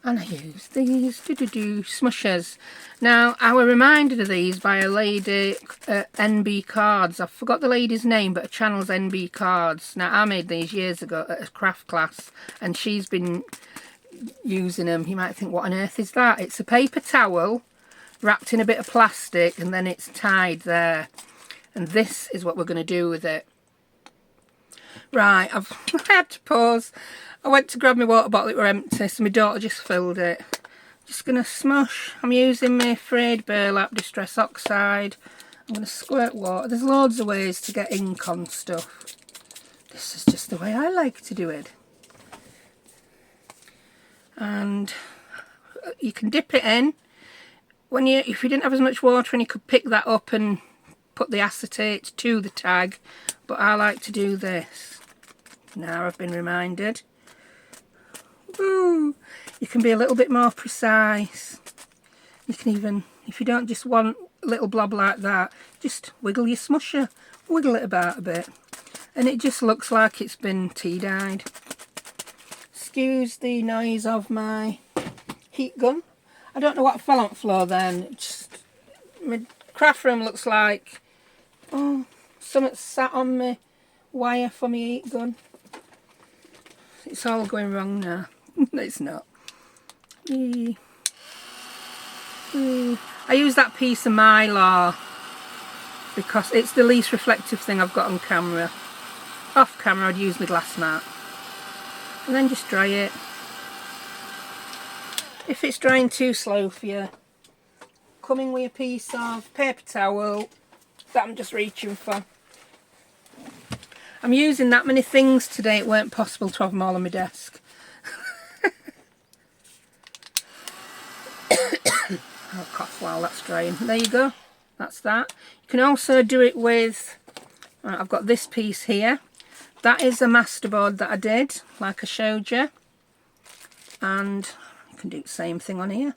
And I use these smushers. Now, I was reminded of these by a lady at NB Cards. I forgot the lady's name, but her channel's NB Cards. Now, I made these years ago at a craft class, and she's been using them. You might think, what on earth is that? It's a paper towel wrapped in a bit of plastic, and then it's tied there. And this is what we're going to do with it. Right, I had to pause. I went to grab my water bottle, it were empty, so my daughter just filled it. Just going to smush. I'm using my frayed burlap distress oxide. I'm going to squirt water. There's loads of ways to get ink on stuff. This is just the way I like to do it. And you can dip it in. If you didn't have as much water, and you could pick that up and put the acetate to the tag, but I like to do this. Now I've been reminded. Ooh, you can be a little bit more precise. You can even, if you don't just want a little blob like that, just wiggle your smusher, wiggle it about a bit, and it just looks like it's been tea dyed. Excuse the noise of my heat gun. I don't know what fell on the floor then. My craft room looks like, oh, something sat on my wire for my heat gun. It's all going wrong now. It's not. I use that piece of Mylar because it's the least reflective thing I've got on camera. Off camera I'd use my glass mat. And then just dry it. If it's drying too slow for you, come in with a piece of paper towel that I'm just reaching for. I'm using that many things today, it weren't possible to have them all on my desk. I'll cough while that's drying. There you go, that's that. You can also do it with, I've got this piece here. That is a masterboard that I did, like I showed you. And you can do the same thing on here.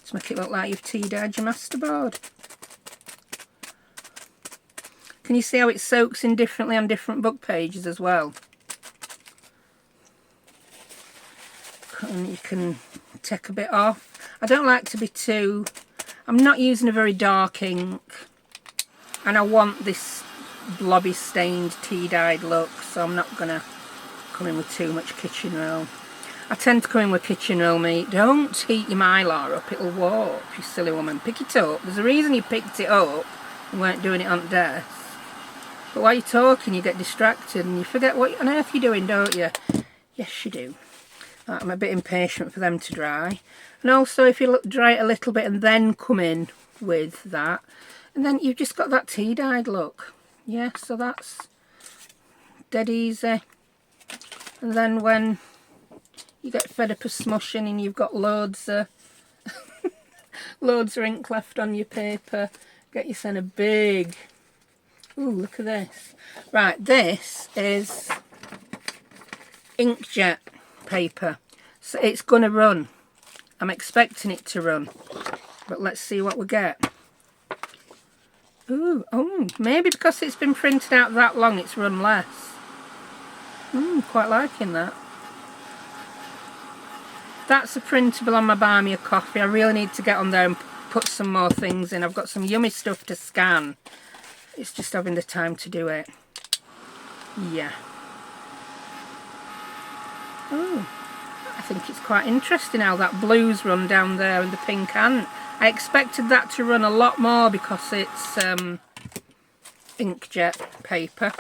To make it look like you've tea-dyed your masterboard. Can you see how it soaks in differently on different book pages as well? And you can take a bit off. I don't like to be too... I'm not using a very dark ink. And I want this blobby stained tea-dyed look, so I'm not going to come in with too much kitchen roll. I tend to come in with kitchen roll, mate. Don't heat your mylar up, it'll warp, you silly woman. Pick it up. There's a reason you picked it up and weren't doing it on the desk. But while you're talking, you get distracted and you forget what on earth you're doing, don't you? Yes, you do. I'm a bit impatient for them to dry. And also, if you dry it a little bit and then come in with that, and then you've just got that tea-dyed look. Yeah, so that's dead easy. And then when you get fed up of smushing and you've got loads of loads of ink left on your paper, get yourself a big... Ooh, look at this. Right, this is inkjet paper. So it's going to run. I'm expecting it to run. But let's see what we get. Ooh, oh, maybe because it's been printed out that long it's run less. Quite liking that. That's a printable on my buy me a coffee. I really need to get on there and put some more things in. I've got some yummy stuff to scan. It's just having the time to do it. Yeah. Oh, I think it's quite interesting how that blue's run down there and the pink hadn't. I expected that to run a lot more because it's inkjet paper.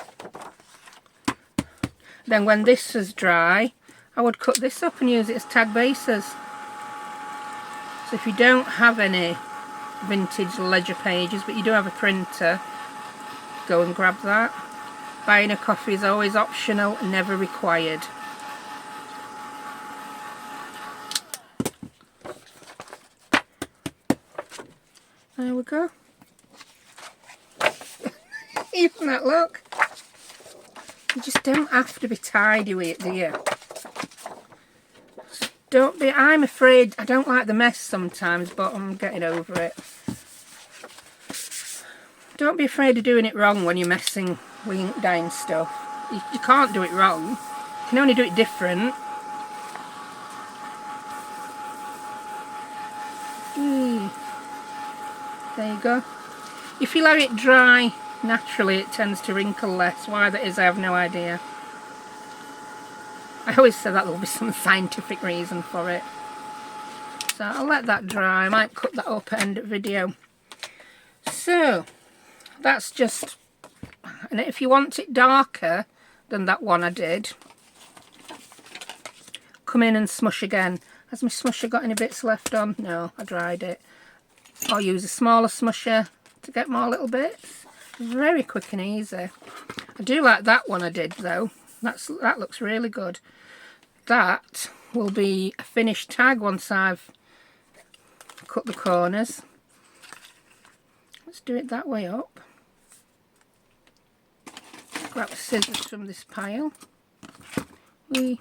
Then when this is dry, I would cut this up and use it as tag bases. So if you don't have any vintage ledger pages but you do have a printer, go and grab that. Buying a coffee is always optional, never required. There we go. Even that look. You just don't have to be tidy with it, do you? Don't be, I'm afraid, I don't like the mess sometimes, but I'm getting over it. Don't be afraid of doing it wrong when you're messing with ink dyeing stuff. You can't do it wrong. You can only do it different. There you go. If you let it dry naturally, it tends to wrinkle less. Why that is, I have no idea. I always say that there'll be some scientific reason for it. So I'll let that dry. I might cut that up at end of video. So that's just, and if you want it darker than that one I did, come in and smush again. Has my smusher got any bits left on? No, I dried it. Or use a smaller smusher to get more little bits. Very quick and easy. I do like that one I did though. That looks really good. That will be a finished tag once I've cut the corners. Let's do it that way up. Grab the scissors from this pile. We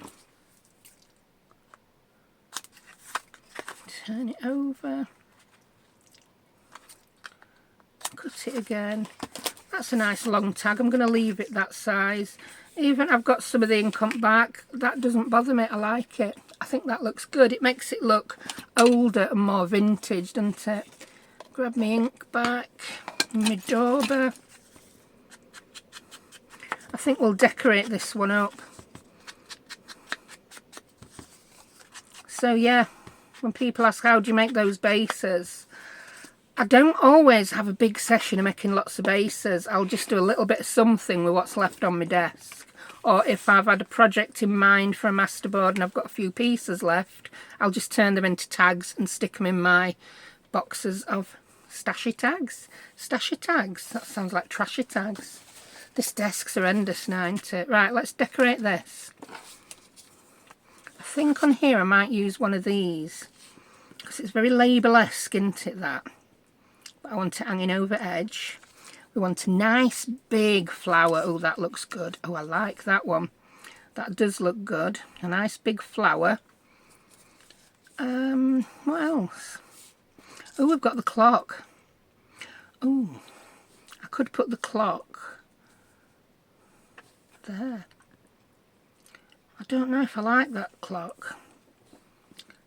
turn it over. Cut it again. That's a nice long tag. I'm going to leave it that size. Even I've got some of the ink on back. That doesn't bother me. I like it. I think that looks good. It makes it look older and more vintage, doesn't it? Grab my ink back. My dauber. I think we'll decorate this one up. So yeah, when people ask how do you make those bases, I don't always have a big session of making lots of bases. I'll just do a little bit of something with what's left on my desk. Or if I've had a project in mind for a masterboard and I've got a few pieces left, I'll just turn them into tags and stick them in my boxes of stashy tags. Stashy tags? That sounds like trashy tags. This desk's horrendous now, isn't it? Right, let's decorate this. I think on here I might use one of these, because it's very label-esque, isn't it, that? But I want it hanging over edge. We want a nice big flower. Oh, that looks good. Oh, I like that one. That does look good. A nice big flower. What else? Oh, we've got the clock. Oh, I could put the clock there. I don't know if I like that clock.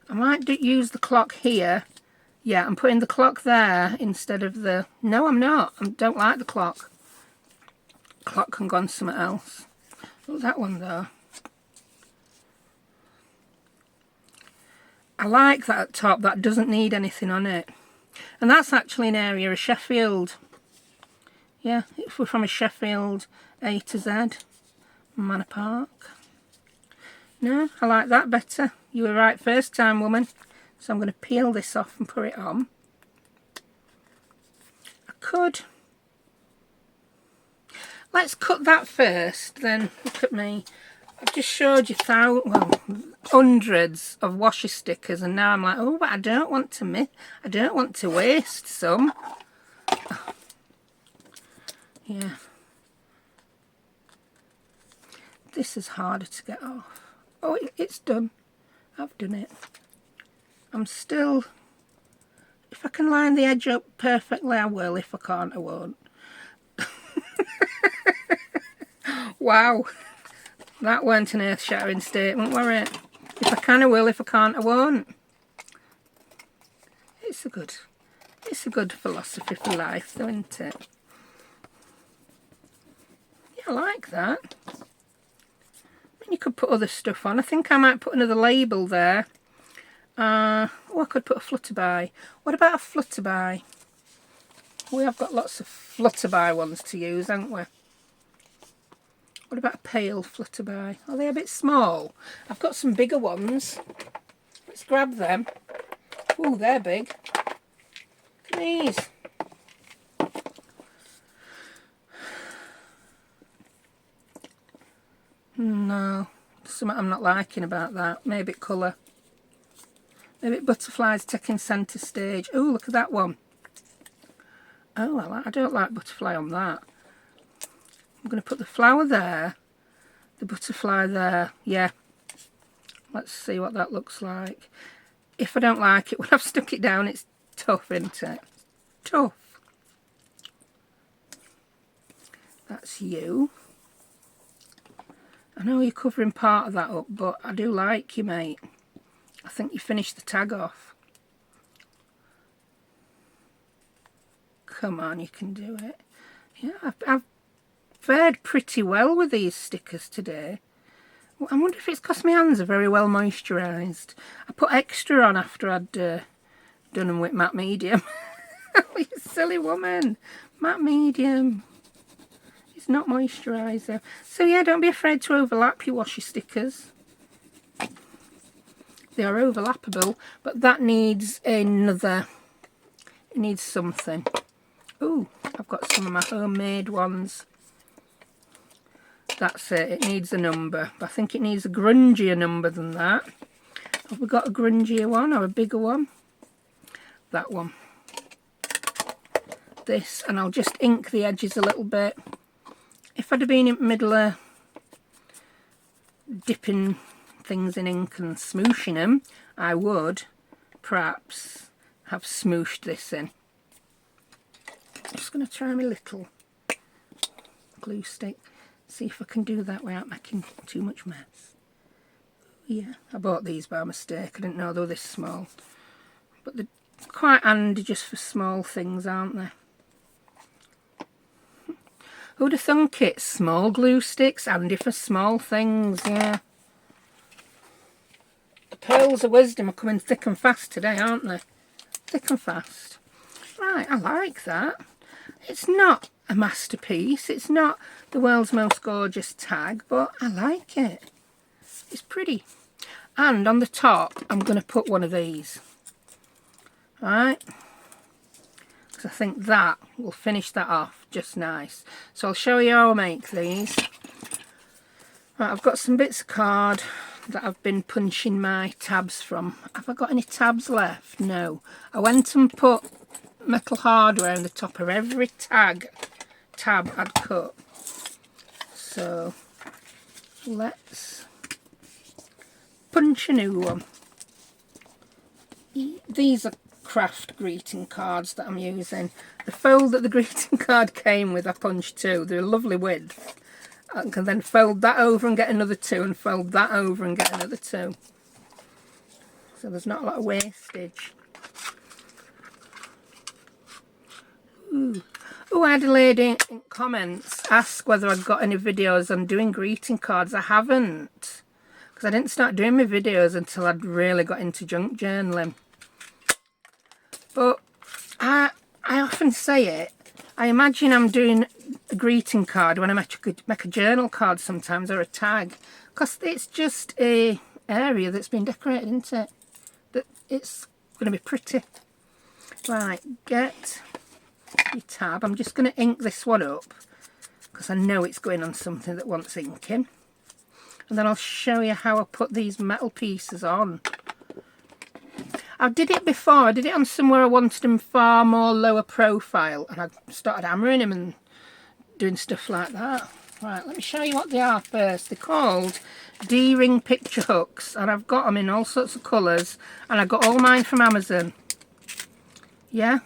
I might use the clock here. Yeah, I'm putting the clock there instead of the... No, I'm not. I don't like the clock. Clock can go on something else. Oh, that one though. I like that at top. That doesn't need anything on it. And that's actually an area of Sheffield. Yeah, if we're from a Sheffield A to Z. Manor Park. No, I like that better. You were right first time, woman. So I'm going to peel this off and put it on. I could... Let's cut that first, then look at me. I've just showed you hundreds of washi stickers, and now I'm like, oh, but I don't want to waste some. Oh. Yeah. This is harder to get off. Oh, it's done. I've done it. I'm still... If I can line the edge up perfectly, I will. If I can't, I won't. Wow. That weren't an earth-shattering statement, were it? If I can, I will. If I can't, I won't. It's a good philosophy for life, though, isn't it? Yeah, I like that. I mean, you could put other stuff on. I think I might put another label there. Oh, I could put a flutterby. What about a flutterby? We have got lots of flutterby ones to use, haven't we? What about a pale flutterby? Are they a bit small? I've got some bigger ones. Let's grab them. Ooh, they're big. Look at these. No, there's something I'm not liking about that. Maybe colour. Maybe butterflies taking centre stage. Oh, look at that one. Oh, I don't like butterfly on that. I'm going to put the flower there, the butterfly there. Yeah. Let's see what that looks like. If I don't like it when I've stuck it down, it's tough, isn't it? Tough. That's you. I know you're covering part of that up, but I do like you, mate. I think you finished the tag off. Come on, you can do it. Yeah, I've fared pretty well with these stickers today. I wonder if it's because my hands are very well moisturised. I put extra on after I'd done them with matte medium. You silly woman. Matte medium. It's not moisturised though. So yeah, don't be afraid to overlap your washi stickers. They are overlappable, but that needs another... It needs something. Ooh, I've got some of my homemade ones. That's it, it needs a number. But I think it needs a grungier number than that. Have we got a grungier one or a bigger one? That one. This, and I'll just ink the edges a little bit. If I'd have been in the middle of dipping things in ink and smooshing them, I would perhaps have smooshed this in. I'm just going to try my little glue stick. See if I can do that without making too much mess. Yeah, I bought these by mistake. I didn't know they were this small. But they're quite handy just for small things, aren't they? Who'd have thunk it? Small glue sticks, handy for small things, yeah. The pearls of wisdom are coming thick and fast today, aren't they? Thick and fast. Right, I like that. It's not a masterpiece. It's not the world's most gorgeous tag, but I like it. It's pretty. And on the top, I'm going to put one of these. Right. because I think that will finish that off just nice. So I'll show you how I make these. Right, I've got some bits of card that I've been punching my tabs from. Have I got any tabs left? No. I went and put metal hardware on the top of every tab I'd cut. So let's punch a new one. These are craft greeting cards that I'm using. The fold that the greeting card came with I punched two. They're a lovely width. I can then fold that over and get another two, and fold that over and get another two. So there's not a lot of wastage. Ooh. Oh, I had a lady in comments ask whether I'd got any videos on doing greeting cards. I haven't, because I didn't start doing my videos until I'd really got into junk journaling. But I often say it, I imagine I'm doing a greeting card when I make a journal card sometimes, or a tag, because it's just a area that's been decorated, isn't it? That it's going to be pretty. Right, get your tab. I'm just going to ink this one up because I know it's going on something that wants inking, and then I'll show you how I put these metal pieces on. I did it before. I did it on somewhere I wanted them far more lower profile, and I started hammering them and doing stuff like that. Right, let me show you what they are first. They're called D-ring picture hooks, and I've got them in all sorts of colours, and I got all mine from Amazon. Yeah,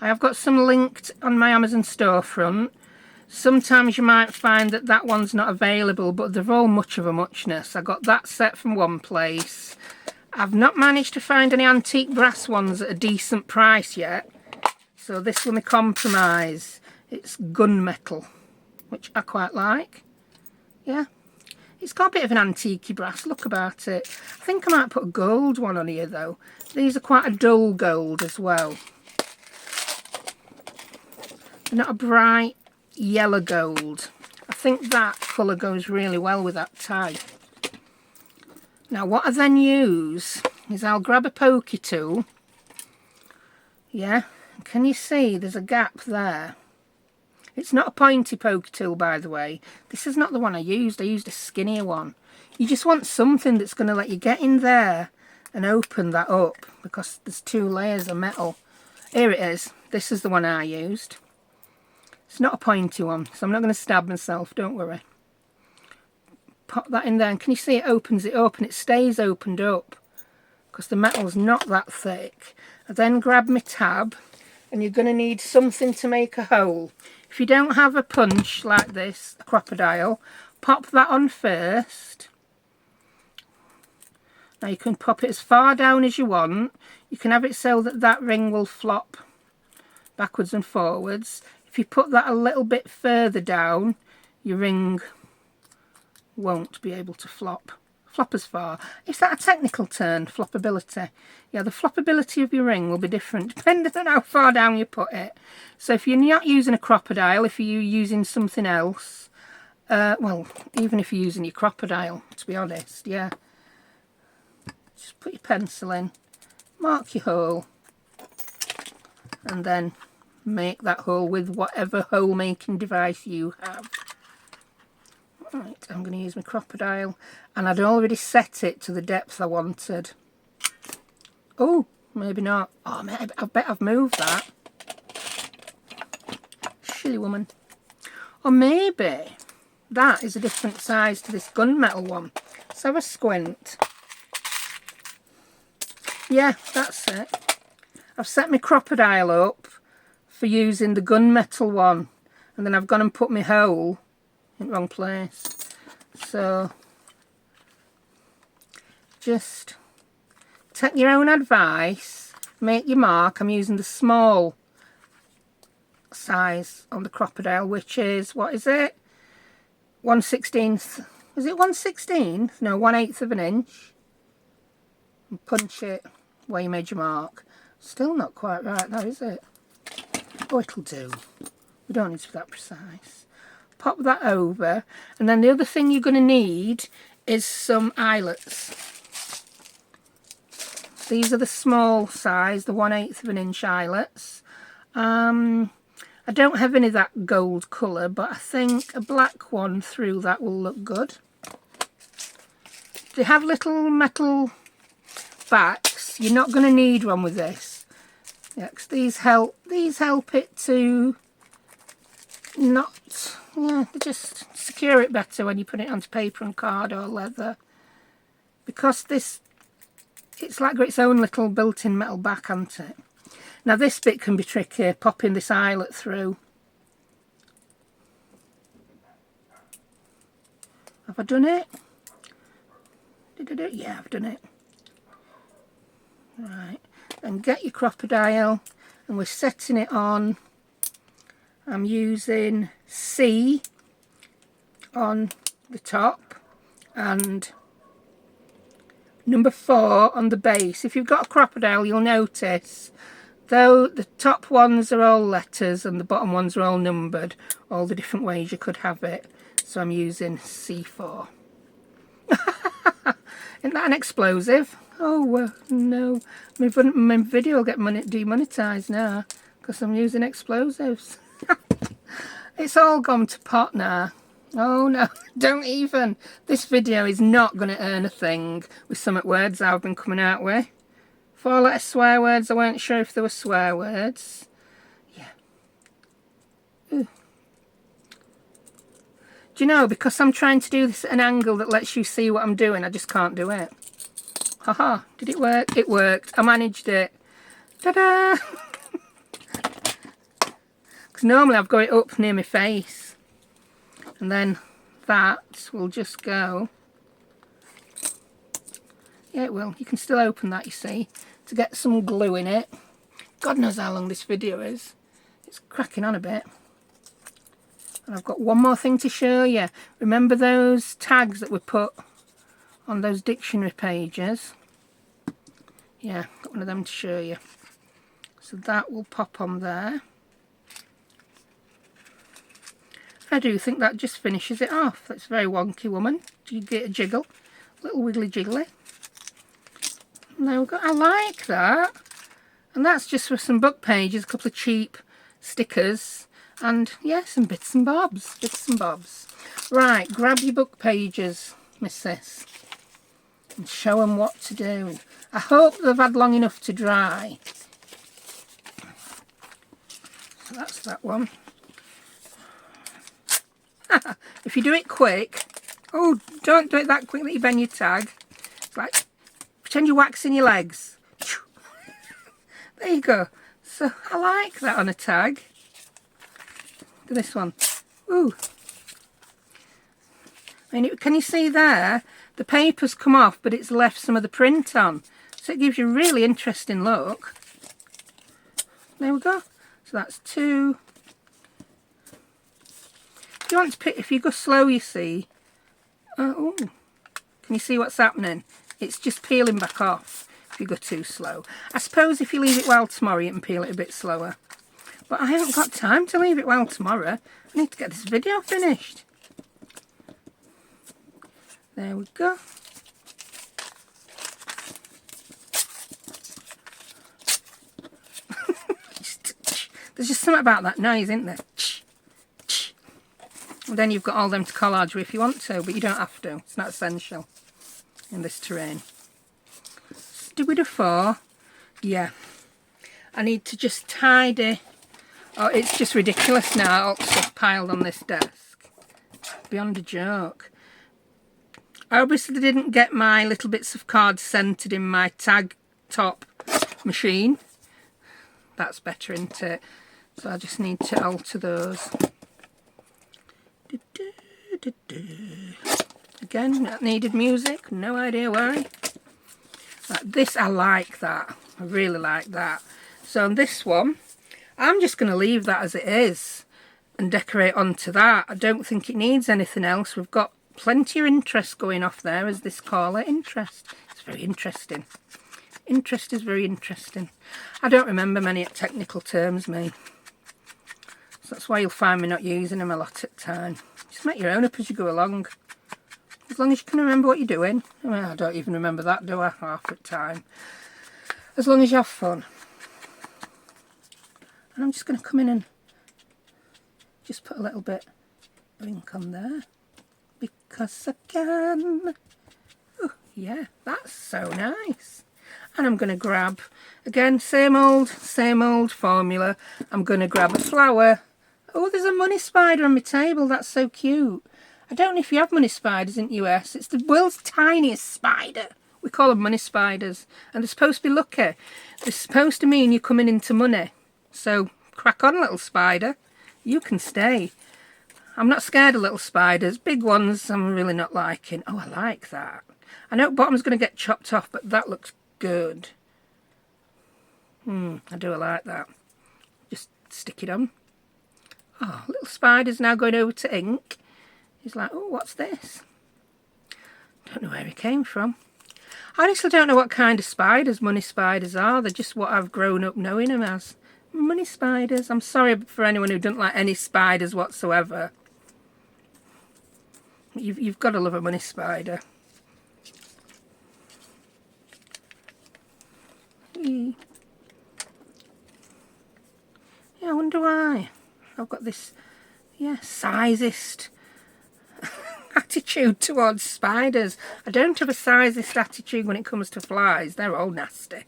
I have got some linked on my Amazon storefront. Sometimes you might find that that one's not available, but they're all much of a muchness. I got that set from one place. I've not managed to find any antique brass ones at a decent price yet, so this will be compromise. It's gunmetal, which I quite like. Yeah, it's got a bit of an antique brass look about it. I think I might put a gold one on here though. These are quite a dull gold as well. They're not a bright yellow gold. I think that colour goes really well with that tie. Now what I then use is I'll grab a pokey tool. Yeah, can you see there's a gap there? It's not a pointy pokey tool, by the way. This is not the one I used. I used a skinnier one. You just want something that's going to let you get in there and open that up, because there's two layers of metal. Here it is. This is the one I used. It's not a pointy one, so I'm not going to stab myself, don't worry. Pop that in there, and can you see it opens it up, and it stays opened up because the metal's not that thick. I then grab my tab, and you're going to need something to make a hole. If you don't have a punch like this, a crocodile, pop that on first. Now you can pop it as far down as you want. You can have it so that that ring will flop backwards and forwards. If you put that a little bit further down, your ring won't be able to flop as far. Is that a technical term, floppability? Yeah, the floppability of your ring will be different depending on how far down you put it. So if you're not using a crocodile, if you're using something else, well, even if you're using your crocodile, to be honest, yeah, just put your pencil in, mark your hole, and then make that hole with whatever hole making device you have. Right, I'm going to use my crocodile, and I'd already set it to the depth I wanted. Oh, maybe not. Oh, maybe, I bet I've moved that. Silly woman. Or maybe that is a different size to this gunmetal one. Let's have a squint. Yeah, that's it. I've set my crocodile up for using the gunmetal one, and then I've gone and put my hole in the wrong place. So just take your own advice, make your mark. I'm using the small size on the crocodile, which is, what is it, 1/16. Is it 1/16? No, 1/8 of an inch. And punch it where you made your mark. Still not quite right now, is it? Oh, it'll do. We don't need to be that precise. Pop that over, and then the other thing you're going to need is some eyelets. These are the small size, the 1/8 of an inch eyelets. I don't have any of that gold colour, but I think a black one through that will look good. They have little metal backs. You're not going to need one with this. Yeah, 'cause these help it to not, yeah, they just secure it better when you put it onto paper and card or leather. Because this, it's like got its own little built-in metal back, hasn't it? Now this bit can be tricky, popping this eyelet through. Have I done it? Yeah, I've done it. Right, then get your crocodile, and we're setting it on. I'm using C on the top and number 4 on the base. If you've got a crocodile, you'll notice though the top ones are all letters and the bottom ones are all numbered, all the different ways you could have it. So I'm using C4. Isn't that an explosive? Oh no, my video will get demonetized now because I'm using explosives. It's all gone to pot now. Oh no, don't even. This video is not going to earn a thing with some words I've been coming out with. 4-letter swear words, I weren't sure if they were swear words. Yeah. Ooh. Do you know, because I'm trying to do this at an angle that lets you see what I'm doing, I just can't do it. Haha, did it work? It worked. I managed it. Ta-da! Because normally I've got it up near my face. And then that will just go. Yeah, it will. You can still open that, you see, to get some glue in it. God knows how long this video is. It's cracking on a bit. And I've got one more thing to show you. Remember those tags that were put on those dictionary pages? Yeah, got one of them to show you. So that will pop on there. I do think that just finishes it off. That's very wonky, woman. Do you get a jiggle? A little wiggly jiggly. There we go. I like that. And that's just for some book pages, a couple of cheap stickers, and yeah, some bits and bobs. Bits and bobs. Right, grab your book pages, missus, and show them what to do. I hope they've had long enough to dry. So that's that one. If you do it quick, oh, don't do it that quick that you bend your tag. It's like, pretend you're waxing your legs. There you go. So I like that on a tag. Look at this one. Ooh. I mean, can you see there? The paper's come off, but it's left some of the print on. So it gives you a really interesting look. There we go. So that's 2. If you want to pick, if you go slow, you see. Oh, can you see what's happening? It's just peeling back off if you go too slow. I suppose if you leave it well tomorrow, you can peel it a bit slower. But I haven't got time to leave it well tomorrow. I need to get this video finished. There we go. There's just something about that noise, isn't there? And then you've got all them to collage with if you want to, but you don't have to. It's not essential in this terrain. Did we do 4? Yeah. I need to just tidy. Oh, it's just ridiculous now, all the stuff piled on this desk. Beyond a joke. I obviously didn't get my little bits of card centred in my tag top machine. That's better, isn't it? So I just need to alter those. Again, that needed music, no idea why. Like this, I like that. I really like that. So on this one, I'm just going to leave that as it is and decorate onto that. I don't think it needs anything else. We've got plenty of interest going off there, as this call it. Interest. It's very interesting. Interest is very interesting. I don't remember many technical terms, me. So that's why you'll find me not using them a lot at the time. Just make your own up as you go along. As long as you can remember what you're doing. Well, I don't even remember that, do I? Half the time. As long as you have fun. And I'm just going to come in and just put a little bit of ink on there because I can. Oh, yeah, that's so nice. And I'm going to grab, again, same old formula. I'm going to grab a flower. Oh, there's a money spider on my table. That's so cute. I don't know if you have money spiders in the US. It's the world's tiniest spider. We call them money spiders. And they're supposed to be lucky. They're supposed to mean you're coming into money. So, crack on, little spider. You can stay. I'm not scared of little spiders. Big ones, I'm really not liking. Oh, I like that. I know bottom's going to get chopped off, but that looks good. I do like that. Just stick it on. Oh, little spider's now going over to ink. He's like, oh, what's this? Don't know where he came from. I honestly don't know what kind of spiders money spiders are. They're just what I've grown up knowing them as. Money spiders. I'm sorry for anyone who doesn't like any spiders whatsoever. You've got to love a money spider. Yeah, I wonder why. I've got this, yeah, sizist attitude towards spiders. I don't have a sizist attitude when it comes to flies. They're all nasty.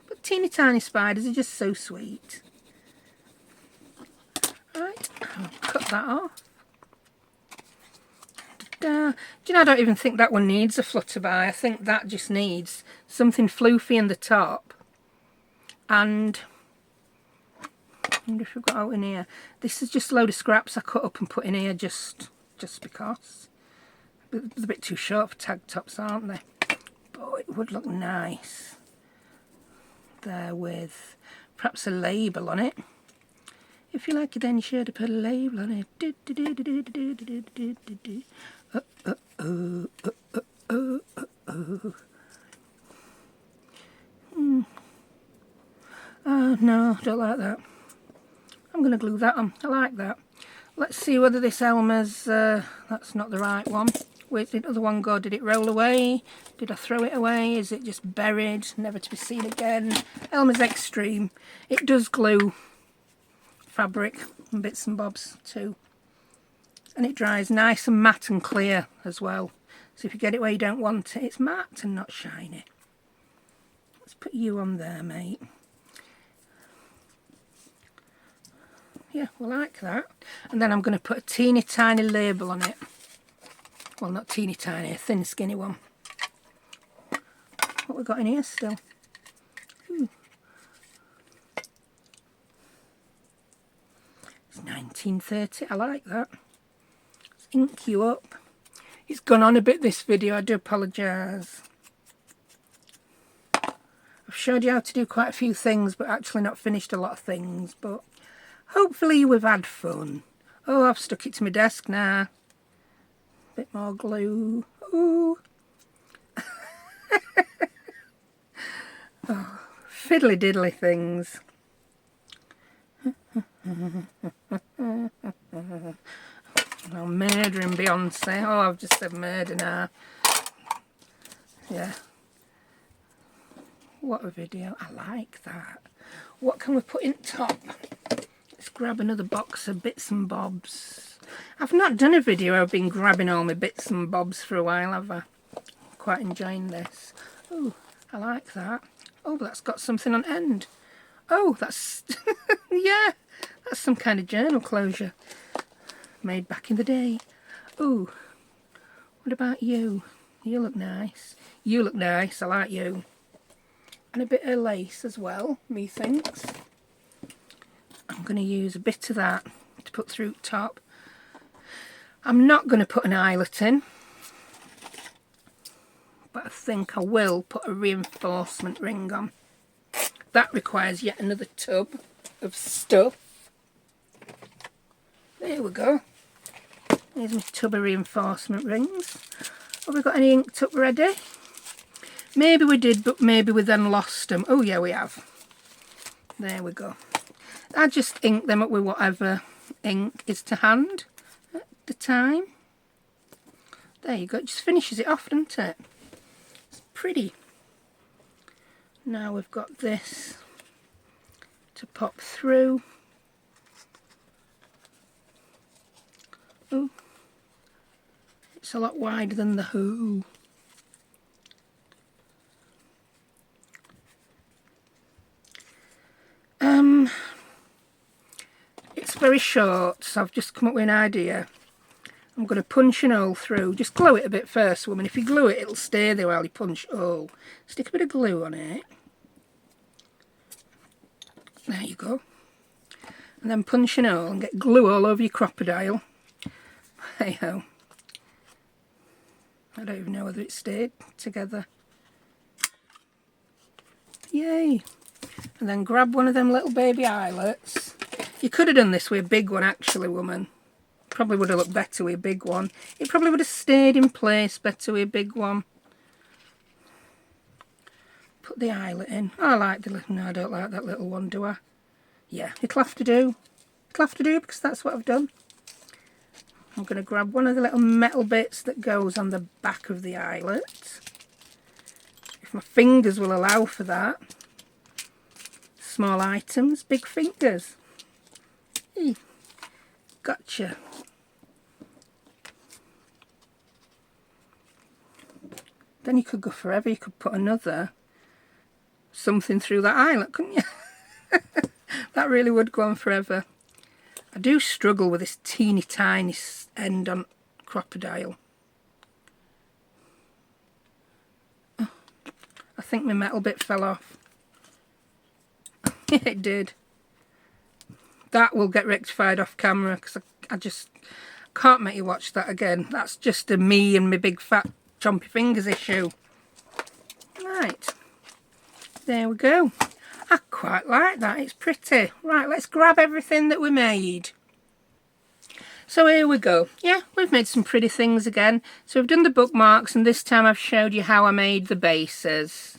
But teeny tiny spiders are just so sweet. Right, I'll cut that off. Do you know, I don't even think that one needs a flutterby. I think that just needs something floofy in the top. And I wonder if we've got out in here. This is just a load of scraps I cut up and put in here just because. They're a bit too short for tag tops, aren't they? But it would look nice there with perhaps a label on it. If you like it, then you should have put a label on it. Oh no, don't like that. I'm going to glue that on. I like that. Let's see whether this Elmer's, that's not the right one. Where did the other one go? Did it roll away? Did I throw it away? Is it just buried, never to be seen again? Elmer's Extreme. It does glue fabric and bits and bobs too. And it dries nice and matte and clear as well. So if you get it where you don't want it, it's matte and not shiny. Let's put you on there, mate. Yeah, we like that. And then I'm going to put a teeny tiny label on it. Well, not teeny tiny, a thin skinny one. What we got in here still? Ooh. It's 1930, I like that. Let's ink you up. It's gone on a bit this video, I do apologise. I've showed you how to do quite a few things, but actually not finished a lot of things, but hopefully we've had fun. Oh, I've stuck it to my desk now. Bit more glue. Ooh. Oh, fiddly diddly things. Oh, murdering Beyonce. Oh, I've just said murder now. Yeah. What a video. I like that. What can we put in top? Let's grab another box of bits and bobs. I've not done a video. I've been grabbing all my bits and bobs for a while, have I? Quite enjoying this. Oh, I like that. Oh, that's got something on end. Oh, that's... yeah, that's some kind of journal closure. Made back in the day. Oh, what about you? You look nice. You look nice. I like you. And a bit of lace as well, methinks. I'm going to use a bit of that to put through top. I'm not going to put an eyelet in, but I think I will put a reinforcement ring on. That requires yet another tub of stuff. There we go. Here's my tub of reinforcement rings. Have we got any inked up ready? Maybe we did, but maybe we then lost them. Oh yeah, we have. There we go. I just ink them up with whatever ink is to hand at the time. There you go. It just finishes it off, doesn't it? It's pretty. Now we've got this to pop through. a lot wider than the Who. It's very short, so I've just come up with an idea. I'm going to punch an hole through. Just glue it a bit first, woman. If you glue it, it'll stay there while you punch a hole. Stick a bit of glue on it. There you go. And then punch an hole and get glue all over your crocodile. Hey ho. I don't even know whether it stayed together. Yay. And then grab one of them little baby eyelets. You could have done this with a big one actually, woman. Probably would have looked better with a big one. It probably would have stayed in place better with a big one. Put the eyelet in. Oh, I like the little, no, I don't like that little one, do I? Yeah, it'll have to do. It'll have to do because that's what I've done. I'm going to grab one of the little metal bits that goes on the back of the eyelet. If my fingers will allow for that. Small items, big fingers. Eee. Gotcha. Then you could go forever. You could put another something through that eyelet, couldn't you? That really would go on forever. I do struggle with this teeny tiny end on crocodile. Oh, I think my metal bit fell off. It did. That will get rectified off camera because I just can't make you watch that again. That's just a me and my big fat chompy fingers issue. Right, there we go. I quite like that, it's pretty. Right, let's grab everything that we made. So here we go. Yeah, we've made some pretty things again. So we've done the bookmarks, and this time I've showed you how I made the bases.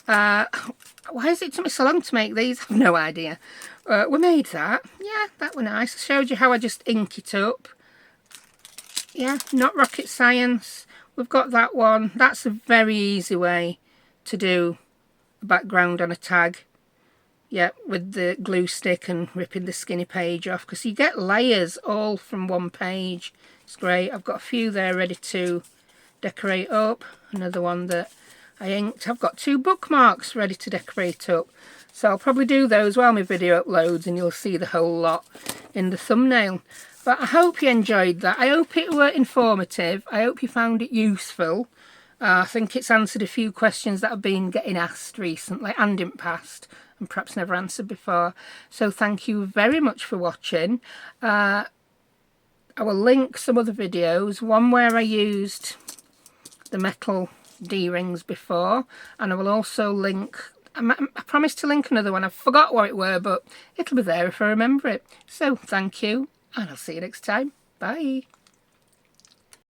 Why has it took me so long to make these? I've no idea. We made that. Yeah, that was nice. I showed you how I just ink it up. Yeah, not rocket science. We've got that one. That's a very easy way to do a background on a tag. Yeah, with the glue stick and ripping the skinny page off, because you get layers all from one page. It's great. I've got a few there ready to decorate up. Another one that I inked. I've got 2 bookmarks ready to decorate up. So I'll probably do those while my video uploads, and you'll see the whole lot in the thumbnail. But I hope you enjoyed that. I hope it were informative. I hope you found it useful. I think it's answered a few questions that have been getting asked recently and in past, and perhaps never answered before. So thank you very much for watching. I will link some other videos. One where I used the metal D-rings before, and I will also link, I promised to link another one. I forgot what it were, but it'll be there if I remember it. So thank you, and I'll see you next time. Bye.